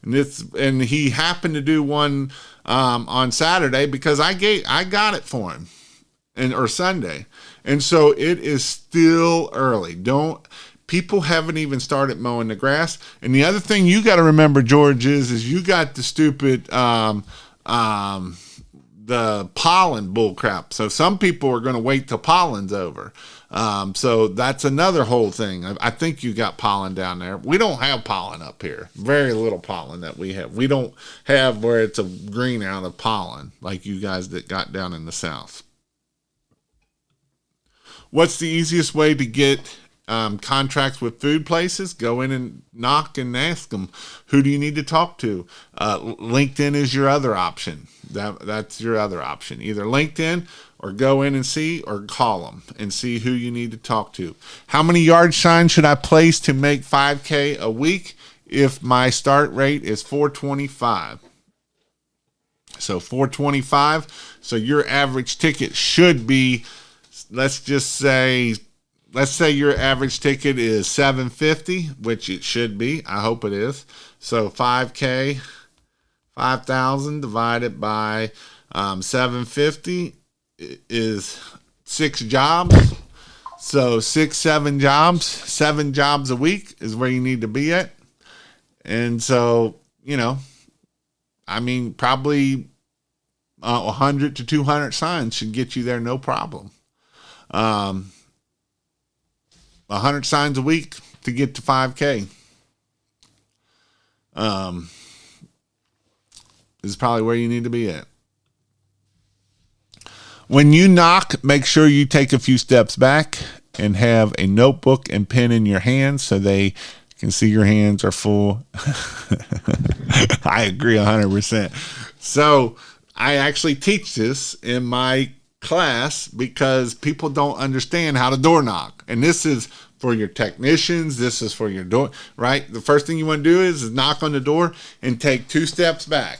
And he happened to do one on Saturday because I got it for him, or Sunday, and so it is still early. People haven't even started mowing the grass. And the other thing you got to remember, George, is you got the stupid the pollen bullcrap. So some people are going to wait till pollen's over. So that's another whole thing. I think you got pollen down there. We don't have pollen up here. Very little pollen that we have. We don't have where it's a green out of pollen like you guys that got down in the south. What's the easiest way to get contracts with food places? Go in and knock and ask them, who do you need to talk to? LinkedIn is your other option. That's your other option. Either LinkedIn or go in and see, or call them and see who you need to talk to. How many yard signs should I place to make $5K a week if my start rate is $425? So $425. So your average ticket should be, let's say your average ticket is $750, which it should be. I hope it is. So 5K, 5,000 divided by 750 is 6 jobs. So 7 jobs, 7 jobs a week is where you need to be at. And so, probably 100 to 200 signs should get you there, no problem. 100 signs a week to get to 5K. Is probably where you need to be at. When you knock, make sure you take a few steps back and have a notebook and pen in your hands so they can see your hands are full. I agree 100%. So I actually teach this in my class because people don't understand how to door knock. And this is for your technicians. This is for your door, right? The first thing you want to do is knock on the door and take 2 steps back.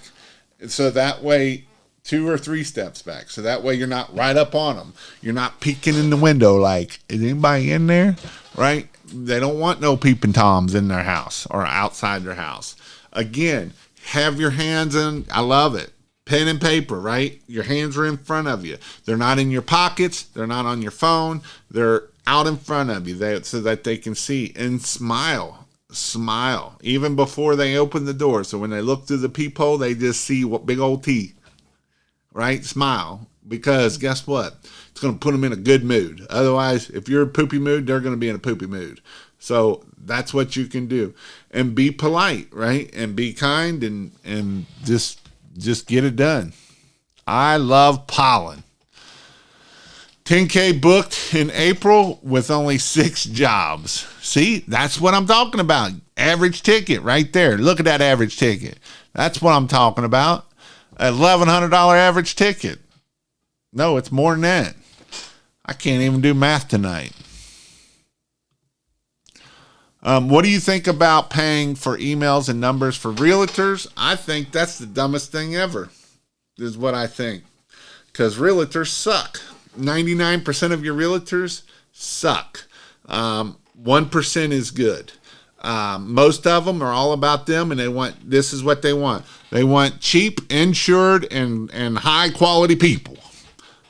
So that way, 2 or 3 steps back. So that way you're not right up on them. You're not peeking in the window like, is anybody in there? Right? They don't want no peeping toms in their house or outside their house. Again, have your hands in. I love it. Pen and paper, right? Your hands are in front of you. They're not in your pockets. They're not on your phone. They're out in front of you so that they can see. And smile. Smile. Even before they open the door. So when they look through the peephole, they just see what big old teeth. Right? Smile. Because guess what? It's going to put them in a good mood. Otherwise, if you're in a poopy mood, they're going to be in a poopy mood. So that's what you can do. And be polite, right? And be kind and just get it done. I love pollen. 10K booked in April with only 6 jobs. See, that's what I'm talking about. Average ticket right there. Look at that average ticket. That's what I'm talking about. $1,100 average ticket. No, it's more than that. I can't even do math tonight. What do you think about paying for emails and numbers for realtors? I think that's the dumbest thing ever, is what I think. Because realtors suck. 99% of your realtors suck. 1% is good. Most of them are all about them, and this is what they want. They want cheap, insured, and high quality people.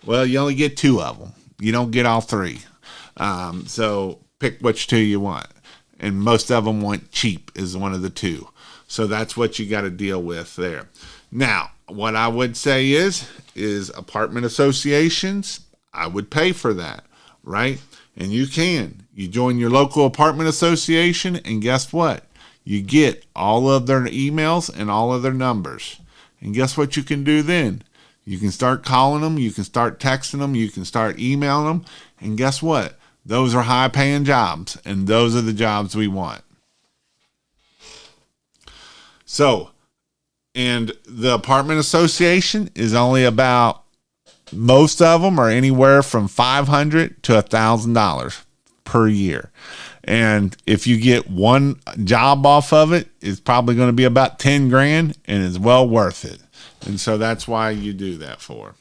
Well, you only get 2 of them. You don't get all 3. So pick which 2 you want. And most of them want cheap is one of the 2. So that's what you got to deal with there. Now, what I would say is apartment associations, I would pay for that, right? And you can. You join your local apartment association, and guess what? You get all of their emails and all of their numbers. And guess what you can do then? You can start calling them. You can start texting them. You can start emailing them. And guess what? Those are high-paying jobs, and those are the jobs we want. So And the apartment association is only about, most of them are anywhere from $500 to $1,000 per year. And if you get one job off of it, it's probably going to be about 10 grand and it's well worth it. And so that's why you do that for.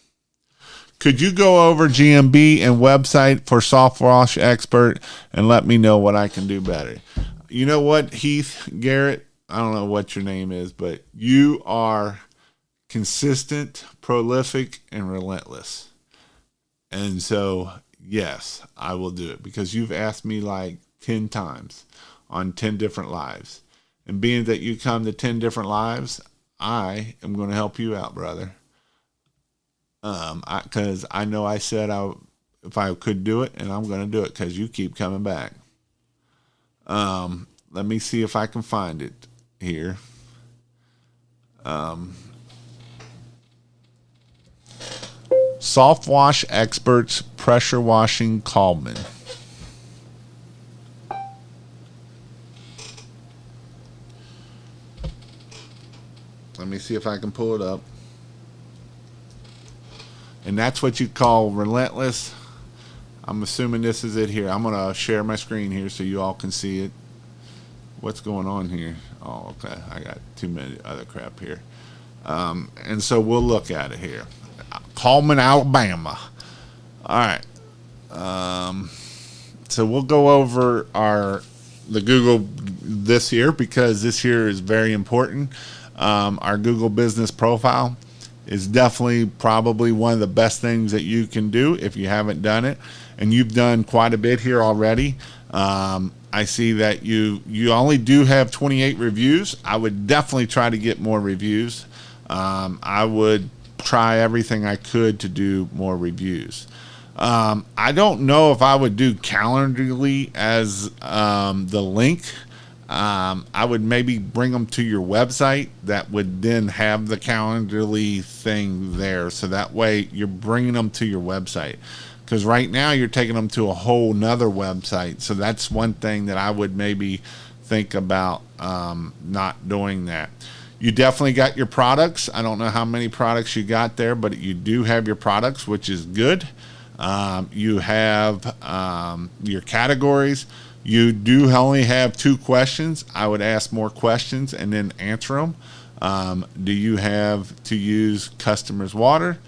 Could you go over GMB and website for Soft Wash Expert and let me know what I can do better? You know what, Heath Garrett? I don't know what your name is, but you are consistent, prolific, and relentless. And so, yes, I will do it because you've asked me like 10 times on 10 different lives. And being that you come to 10 different lives, I am going to help you out, brother. Because I know I said if I could do it, and I'm going to do it because you keep coming back. Let me see if I can find it here. Soft Wash Experts Pressure Washing Coleman. Let me see if I can pull it up. And that's what you call relentless. I'm assuming this is it here. I'm going to share my screen here so you all can see it. What's going on here? Oh, okay. I got too many other crap here. And so we'll look at it here. Coleman, Alabama. All right. So we'll go over the Google this here because this here is very important. Our Google business profile is definitely probably one of the best things that you can do if you haven't done it. And you've done quite a bit here already. I see that you only do have 28 reviews. I would definitely try to get more reviews. I would try everything I could to do more reviews. I don't know if I would do Calendly as the link. I would maybe bring them to your website that would then have the Calendly thing there. So that way you're bringing them to your website. Because right now you're taking them to a whole nother website. So that's one thing that I would maybe think about not doing that. You definitely got your products. I don't know how many products you got there, but you do have your products, which is good. You have your categories. You do only have 2 questions. I would ask more questions and then answer them. Do you have to use customers' water?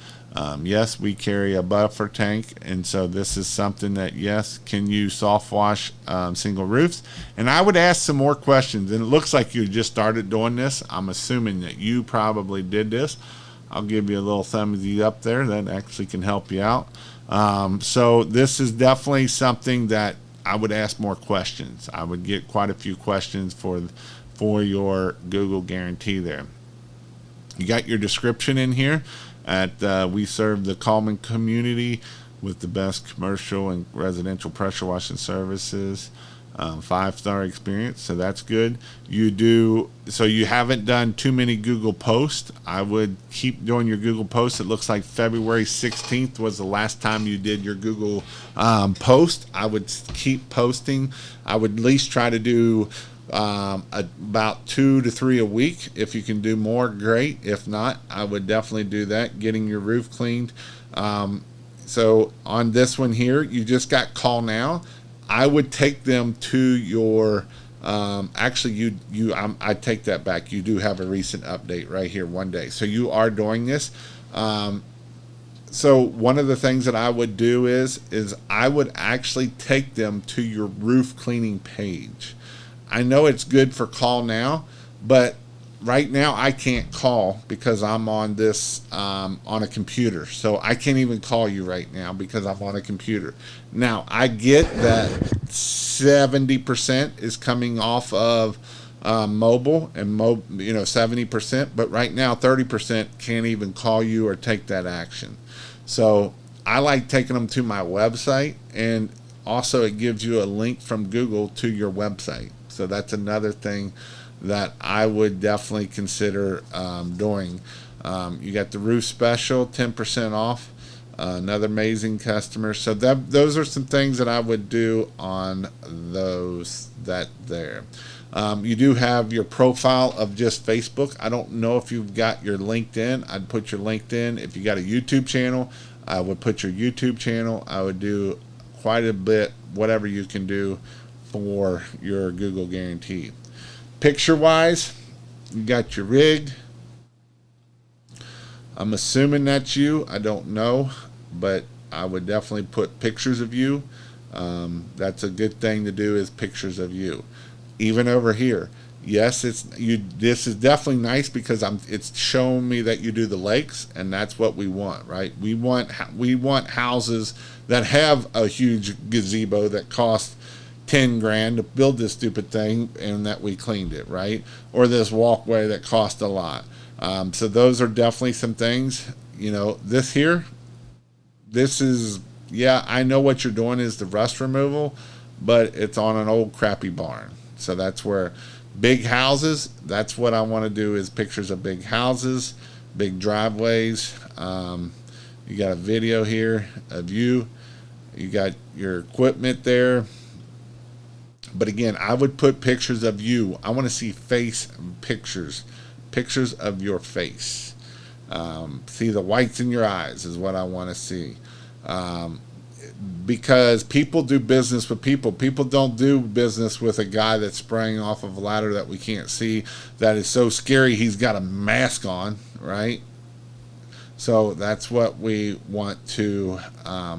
Yes, we carry a buffer tank, and so this is something that, yes, can you soft wash single roofs? And I would ask some more questions, and it looks like you just started doing this. I'm assuming that you probably did this. I'll give you a little thumbs up there. That actually can help you out. So this is definitely something that I would ask more questions. I would get quite a few questions for your Google guarantee there. You got your description in here. We serve the Coleman community with the best commercial and residential pressure washing services. 5-star experience, so that's good. So you haven't done too many Google posts. I would keep doing your Google posts. It looks like February 16th was the last time you did your Google post. I would keep posting. I would at least try to do about 2 to 3 a week. If you can do more, great. If not, I would definitely do that. Getting your roof cleaned. So on this one here, you just got call now. I would take them to your actually I take that back. You do have a recent update right here one day. So you are doing this. So one of the things that I would do is I would actually take them to your roof cleaning page. I know it's good for call now, but right now I can't call because I'm on this on a computer. So I can't even call you right now because I'm on a computer. Now I get that 70% is coming off of mobile and 70%, but right now 30% can't even call you or take that action. So I like taking them to my website, and also it gives you a link from Google to your website. So that's another thing that I would definitely consider doing. You got the roof special, 10% off. Another amazing customer. So those are some things that I would do on those that there. You do have your profile of just Facebook. I don't know if you've got your LinkedIn. I'd put your LinkedIn. If you got a YouTube channel, I would put your YouTube channel. I would do quite a bit, whatever you can do for your Google guarantee. Picture wise, you got your rig. I'm assuming that's you. I don't know, but I would definitely put pictures of you. That's a good thing to do, is pictures of you. Even over here, yes, it's you. This is definitely nice because it's showing me that you do the lakes, and that's what we want, right? We want houses that have a huge gazebo that cost 10 grand to build this stupid thing, and that we cleaned it, right? Or this walkway that cost a lot. So those are definitely some things. This here, this is, yeah, I know what you're doing is the rust removal, but it's on an old crappy barn. So that's where big houses, that's what I want to do, is pictures of big houses, big driveways. You got a video here of you. You got your equipment there. But again, I would put pictures of you. I want to see face pictures of your face. See the whites in your eyes is what I want to see. Because people do business with people. People don't do business with a guy that's spraying off of a ladder that we can't see, that is so scary he's got a mask on, right? So that's what we want to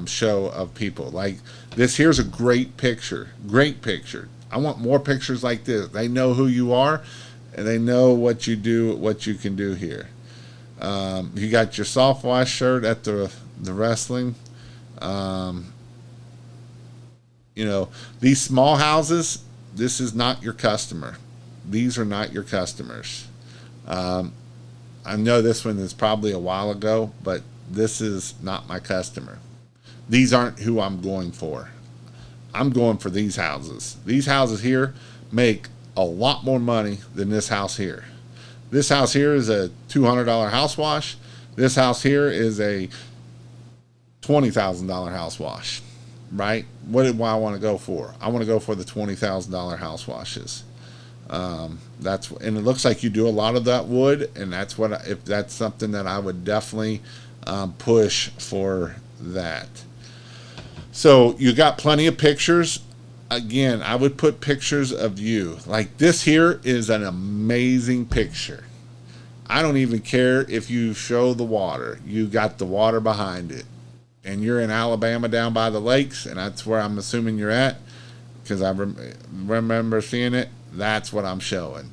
show of people. Like this here's a great picture. Great picture. I want more pictures like this. They know who you are, and they know what you do, what you can do here. You got your soft wash shirt at the wrestling. These small houses, this is not your customer. These are not your customers. I know this one is probably a while ago, but this is not my customer. These aren't who I'm going for. I'm going for these houses. These houses here make a lot more money than this house here. This house here is a $200 house wash. This house here is a $20,000 house wash, right? What do I want to go for? I want to go for the $20,000 house washes. And it looks like you do a lot of that wood, and if that's something that I would definitely push for that. So you got plenty of pictures. Again, I would put pictures of you. Like this here is an amazing picture. I don't even care if you show the water. You got the water behind it. And you're in Alabama down by the lakes, and that's where I'm assuming you're at, because I remember seeing it. That's what I'm showing.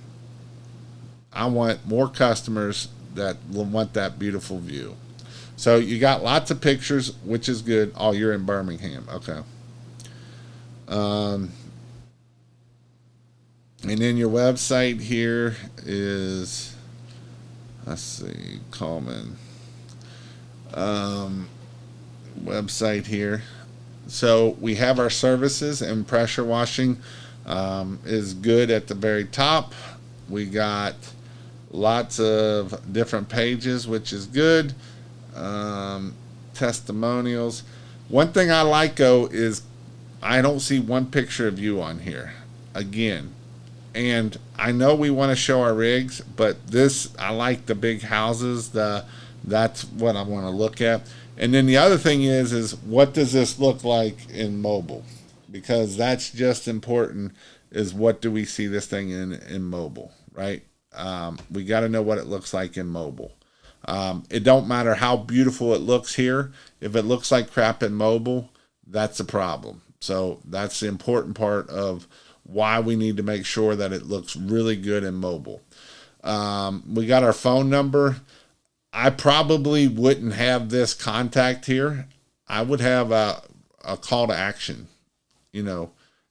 I want more customers that will want that beautiful view. So you got lots of pictures, which is good. Oh, you're in Birmingham. Okay. And then your website here is, let's see, Coleman. Website here. So we have our services, and pressure washing is good at the very top. We got lots of different pages, which is good. Testimonials. One thing I like, though, is I don't see one picture of you on here. Again, and I know we want to show our rigs, but I like the big houses. That's what I want to look at. And then the other thing is what does this look like in mobile? Because that's just important, is what do we see this thing in mobile, right? We got to know what it looks like in mobile. It don't matter how beautiful it looks here. If it looks like crap in mobile, that's a problem. So that's the important part of why we need to make sure that it looks really good in mobile. We got our phone number. I probably wouldn't have this contact here. I would have a call to action.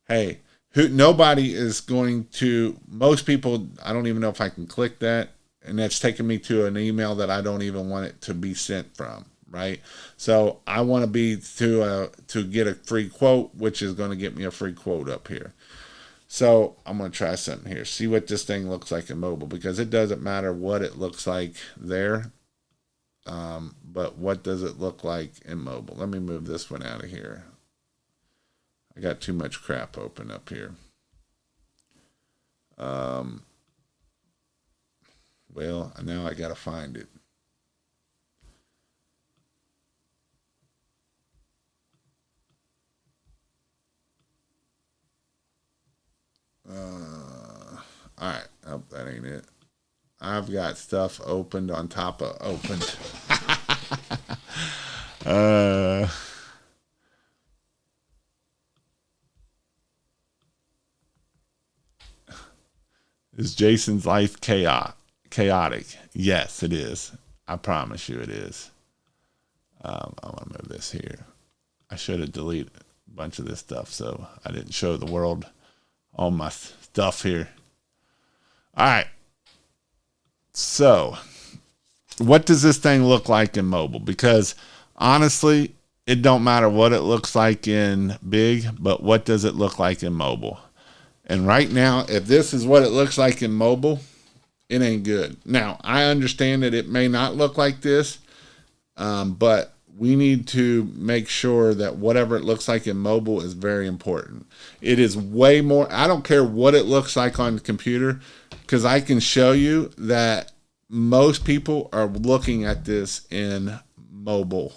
Hey, nobody is going to, most people, I don't even know if I can click that. And that's taking me to an email that I don't even want it to be sent from, right? So I want to be to get a free quote, which is going to get me a free quote up here. So I'm going to try something here. See what this thing looks like in mobile, because it doesn't matter what it looks like there. But what does it look like in mobile? Let me move this one out of here. I got too much crap open up here. Well, now I got to find it. All right. Oh, that ain't it. I've got stuff opened on top of opened. uh, is Jason's life chaotic? Yes, it is. I promise you it is. I'm going to move this here. I should have deleted a bunch of this stuff so I didn't show the world all my stuff here. All right. So, what does this thing look like in mobile? Because honestly, it don't matter what it looks like in big, but what does it look like in mobile? And right now, if this is what it looks like in mobile, it ain't good. Now, I understand that it may not look like this, but we need to make sure that whatever it looks like in mobile is very important. It is way more. I don't care what it looks like on the computer, because I can show you that most people are looking at this in mobile.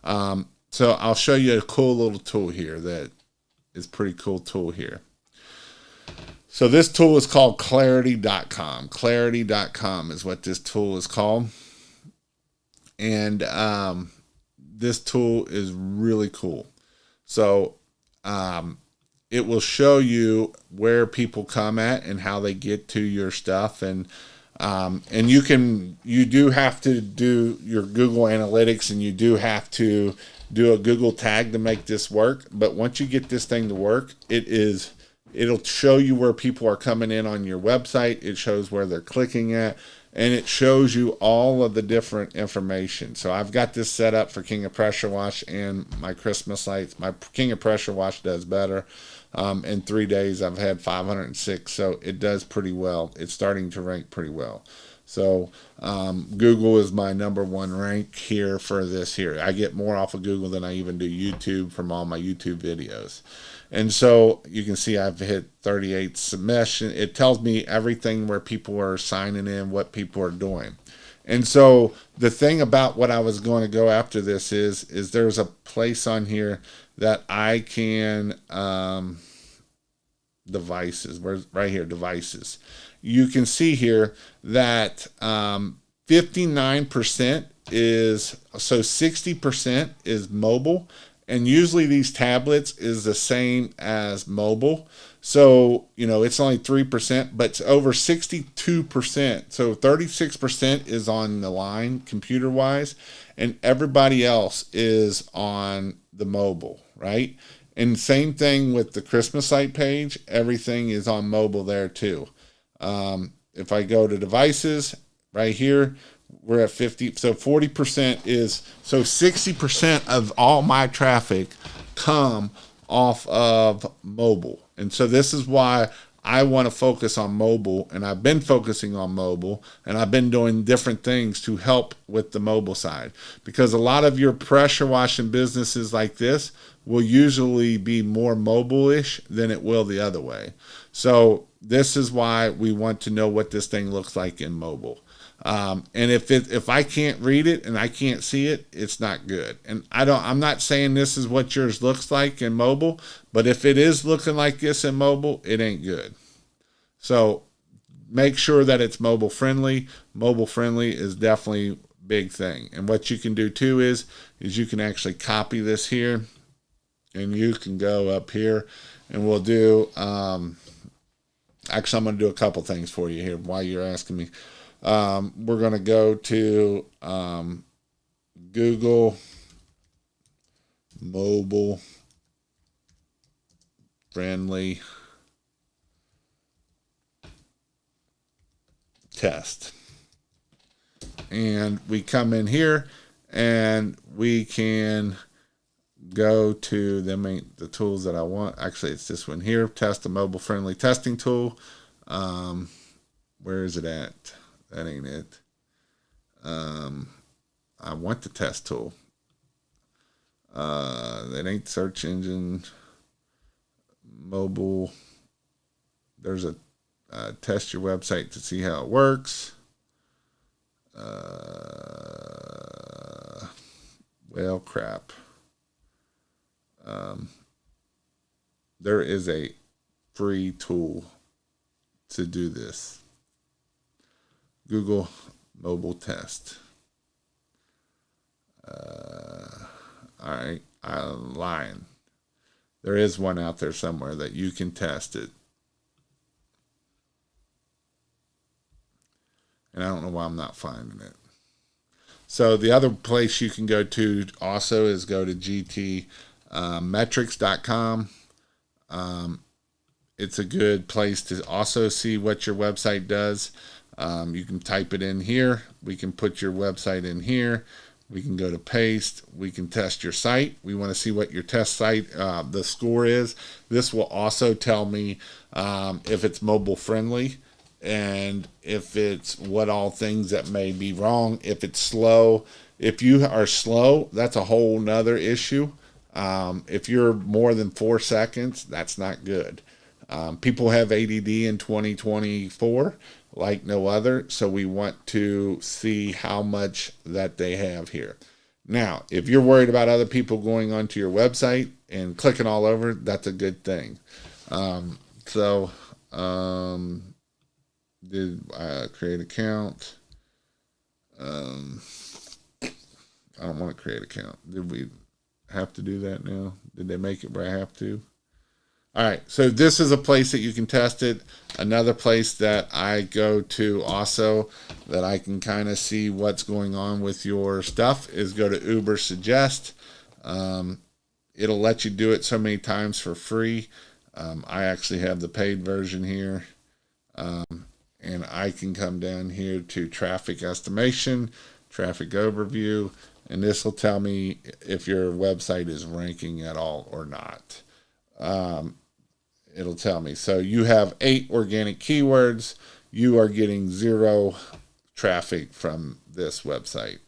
So I'll show you a cool little tool here that is pretty cool tool here. So this tool is called clarity.com. Clarity.com is what this tool is called. And this tool is really cool. So it will show you where people come at and how they get to your stuff. And you do have to do your Google Analytics, and you do have to do a Google tag to make this work. But once you get this thing to work, it'll show you where people are coming in on your website. It shows where they're clicking at, and it shows you all of the different information. So I've got this set up for King of Pressure Wash and my Christmas lights. My King of Pressure Wash does better. In 3 days, I've had 506, so it does pretty well. It's starting to rank pretty well. So Google is my #1 rank here for this here. I get more off of Google than I even do YouTube from all my YouTube videos. And so you can see I've hit 38 submission. It tells me everything where people are signing in, what people are doing. And so the thing about what I was going to go after this is there's a place on here that I can, devices, where's right here, devices. You can see here that 59% is, so 60% is mobile. And usually these tablets is the same as mobile. So, it's only 3%, but it's over 62%. So 36% is on the line computer-wise, and everybody else is on the mobile, right? And same thing with the Christmas light page. Everything is on mobile there too. If I go to devices, right here, we're at 50. So 40% is, so 60% of all my traffic come off of mobile. And so this is why I want to focus on mobile, and I've been focusing on mobile, and I've been doing different things to help with the mobile side, because a lot of your pressure washing businesses like this will usually be more mobile-ish than it will the other way. So this is why we want to know what this thing looks like in mobile. And if I can't read it and I can't see it, it's not good. And I'm not saying this is what yours looks like in mobile, but if it is looking like this in mobile, it ain't good. So make sure that it's mobile friendly. Mobile friendly is definitely a big thing. And what you can do too is you can actually copy this here, and you can go up here, and we'll do, actually I'm going to do a couple things for you here while you're asking me. We're going to go to Google mobile friendly test. And we come in here and we can go to the tools that I want. Actually, it's this one here, test a mobile friendly testing tool. Where is it at? That ain't it. I want the test tool. That ain't search engine. Mobile. There's a test your website to see how it works. Well, crap. There is a free tool to do this. Google mobile test. All right, I'm lying. There is one out there somewhere that you can test it. And I don't know why I'm not finding it. So the other place you can go to also is go to gtmetrics.com. It's a good place to also see what your website does. You can type it in here. We can put your website in here. We can go to paste. We can test your site. We want to see what your test site, the score is. This will also tell me if it's mobile friendly and if it's what all things that may be wrong. If it's slow, if you are slow, that's a whole nother issue. If you're more than 4 seconds, that's not good. People have ADD in 2024 like no other, so we want to see how much that they have here. Now, if you're worried about other people going onto your website and clicking all over, that's a good thing. Did I create account? I don't want to create account. Did we have to do that now? Did they make it where I have to? All right, so this is a place that you can test it. Another place that I go to also that I can kind of see what's going on with your stuff is go to Uber Suggest. It'll let you do it so many times for free. I actually have the paid version here. And I can come down here to traffic estimation, traffic overview, and this will tell me if your website is ranking at all or not. It'll tell me. So you have 8 organic keywords. You are getting 0 traffic from this website.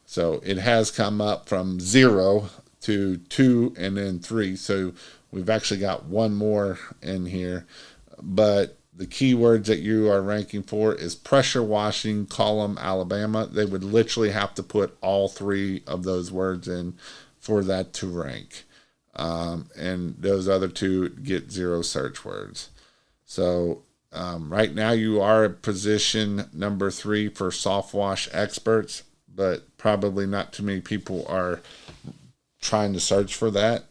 So it has come up from 0 to 2 and then 3. So we've actually got one more in here. But the keywords that you are ranking for is pressure washing, column, Alabama. They would literally have to put all 3 of those words in for that to rank. And those other 2 get 0 search words. So right now you are at position number 3 for soft wash experts, but probably not too many people are trying to search for that.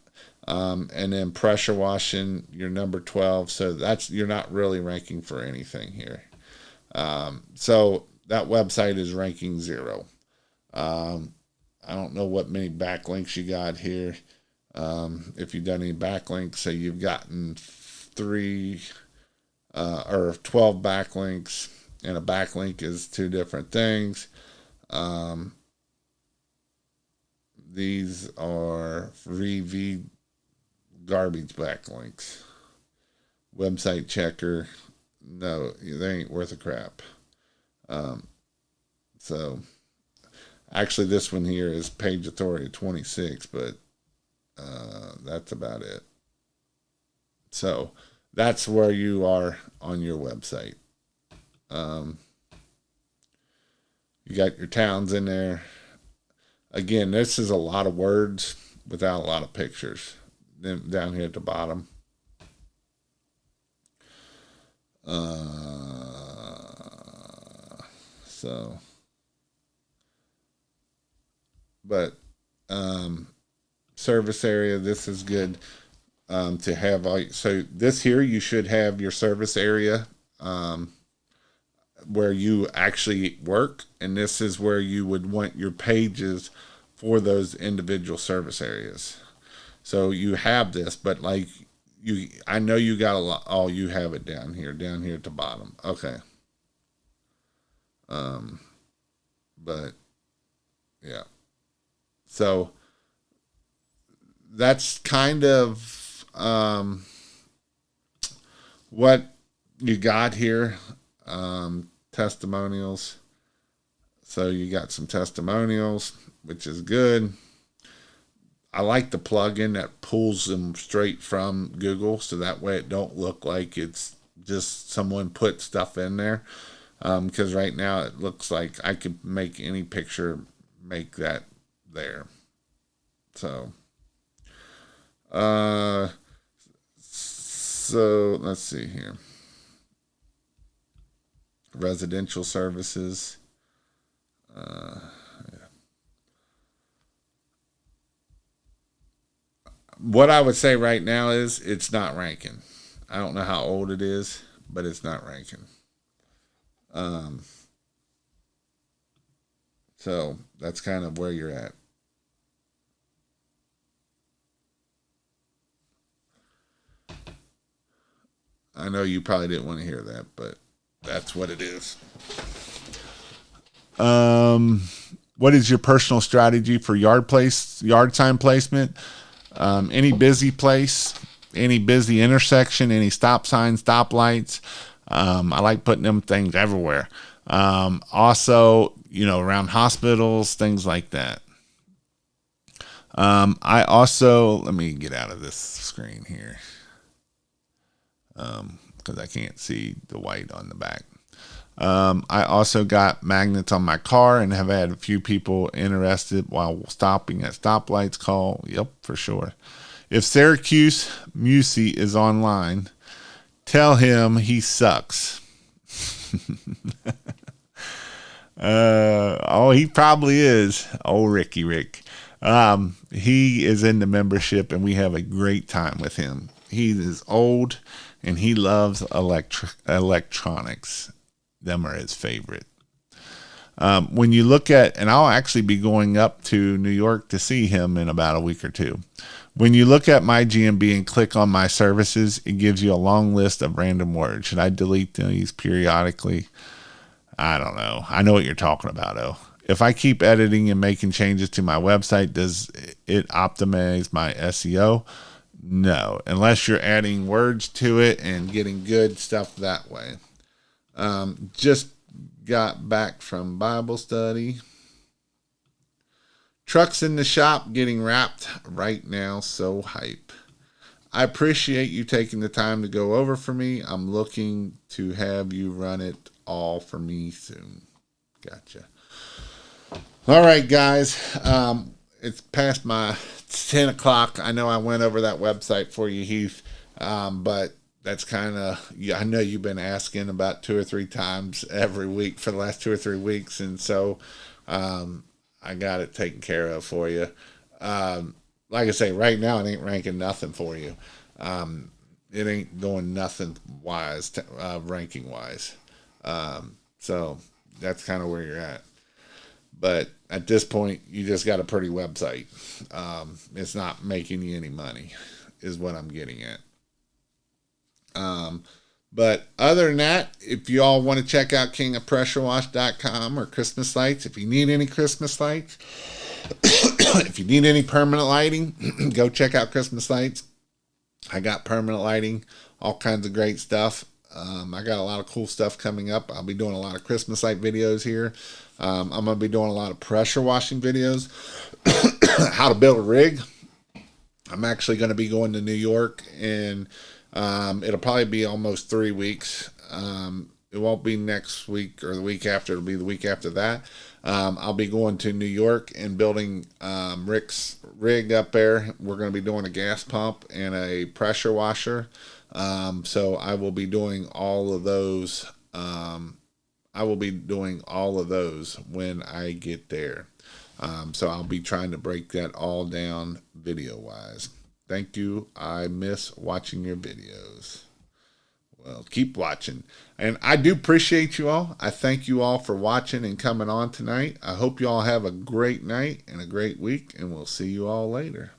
And then pressure washing, you're number 12. So you're not really ranking for anything here. So that website is ranking 0. I don't know what many backlinks you got here. If you've done any backlinks, say you've gotten 3 or 12 backlinks, and a backlink is 2 different things. These are free garbage backlinks. Website checker, no, they ain't worth a crap. So actually this one here is page authority 26, but that's about it. So that's where you are on your website. You got your towns in there. Again, this is a lot of words without a lot of pictures. Then down here at the bottom. But service area, this is good to have. So this here, you should have your service area where you actually work, and this is where you would want your pages for those individual service areas. So you have this, but like I know you got a lot. Oh, you have it down here at the bottom. Okay. But yeah. So that's kind of what you got here. Testimonials. So you got some testimonials, which is good. I like the plugin that pulls them straight from Google, so that way it don't look like it's just someone put stuff in there. Because right now it looks like I could make any picture, make that there. So, so let's see here. Residential services. What I would say right now is it's not ranking. I don't know how old it is, but it's not ranking. Um, so that's kind of where you're at. I know you probably didn't want to hear that, but that's what it is. Um, what is your personal strategy for yard sign placement? Any busy place, any busy intersection, any stop signs, stop lights. I like putting them things everywhere. Also, around hospitals, things like that. I also, let me get out of this screen here. Because I can't see the white on the back. I also got magnets on my car and have had a few people interested while stopping at stoplights call. Yep, for sure. If Syracuse Musey is online, tell him he sucks. He probably is. Oh, Rick. He is in the membership and we have a great time with him. He is old and he loves electronics. Them are his favorite. When you look at, and I'll actually be going up to New York to see him in about a week or two. When you look at my GMB and click on my services, it gives you a long list of random words. Should I delete these periodically? I don't know. I know what you're talking about, though. If I keep editing and making changes to my website, does it optimize my SEO? No, unless you're adding words to it and getting good stuff that way. Just got back from Bible study. Trucks in the shop getting wrapped right now, so hype. I appreciate you taking the time to go over for me. I'm looking to have you run it all for me soon. Gotcha. All right, guys. It's past my 10 o'clock. I know I went over that website for you, Heath, but that's kind of, I know you've been asking about 2 or 3 times every week for the last 2 or 3 weeks, and so I got it taken care of for you. Like I say, right now it ain't ranking nothing for you. It ain't doing nothing wise, ranking wise. So that's kind of where you're at. But at this point, you just got a pretty website. It's not making you any money, is what I'm getting at. But other than that, if you all want to check out kingofpressurewash.com or Christmas lights, if you need any Christmas lights, if you need any permanent lighting, go check out Christmas lights. I got permanent lighting, all kinds of great stuff. I got a lot of cool stuff coming up. I'll be doing a lot of Christmas light videos here. I'm going to be doing a lot of pressure washing videos, how to build a rig. I'm actually going to be going to New York, and it'll probably be almost 3 weeks. It won't be next week or the week after. It'll be the week after that. I'll be going to New York and building Rick's rig up there. We're going to be doing a gas pump and a pressure washer. So I will be doing all of those. When I get there. So I'll be trying to break that all down video wise. Thank you. I miss watching your videos. Well, keep watching. And I do appreciate you all. I thank you all for watching and coming on tonight. I hope you all have a great night and a great week, and we'll see you all later.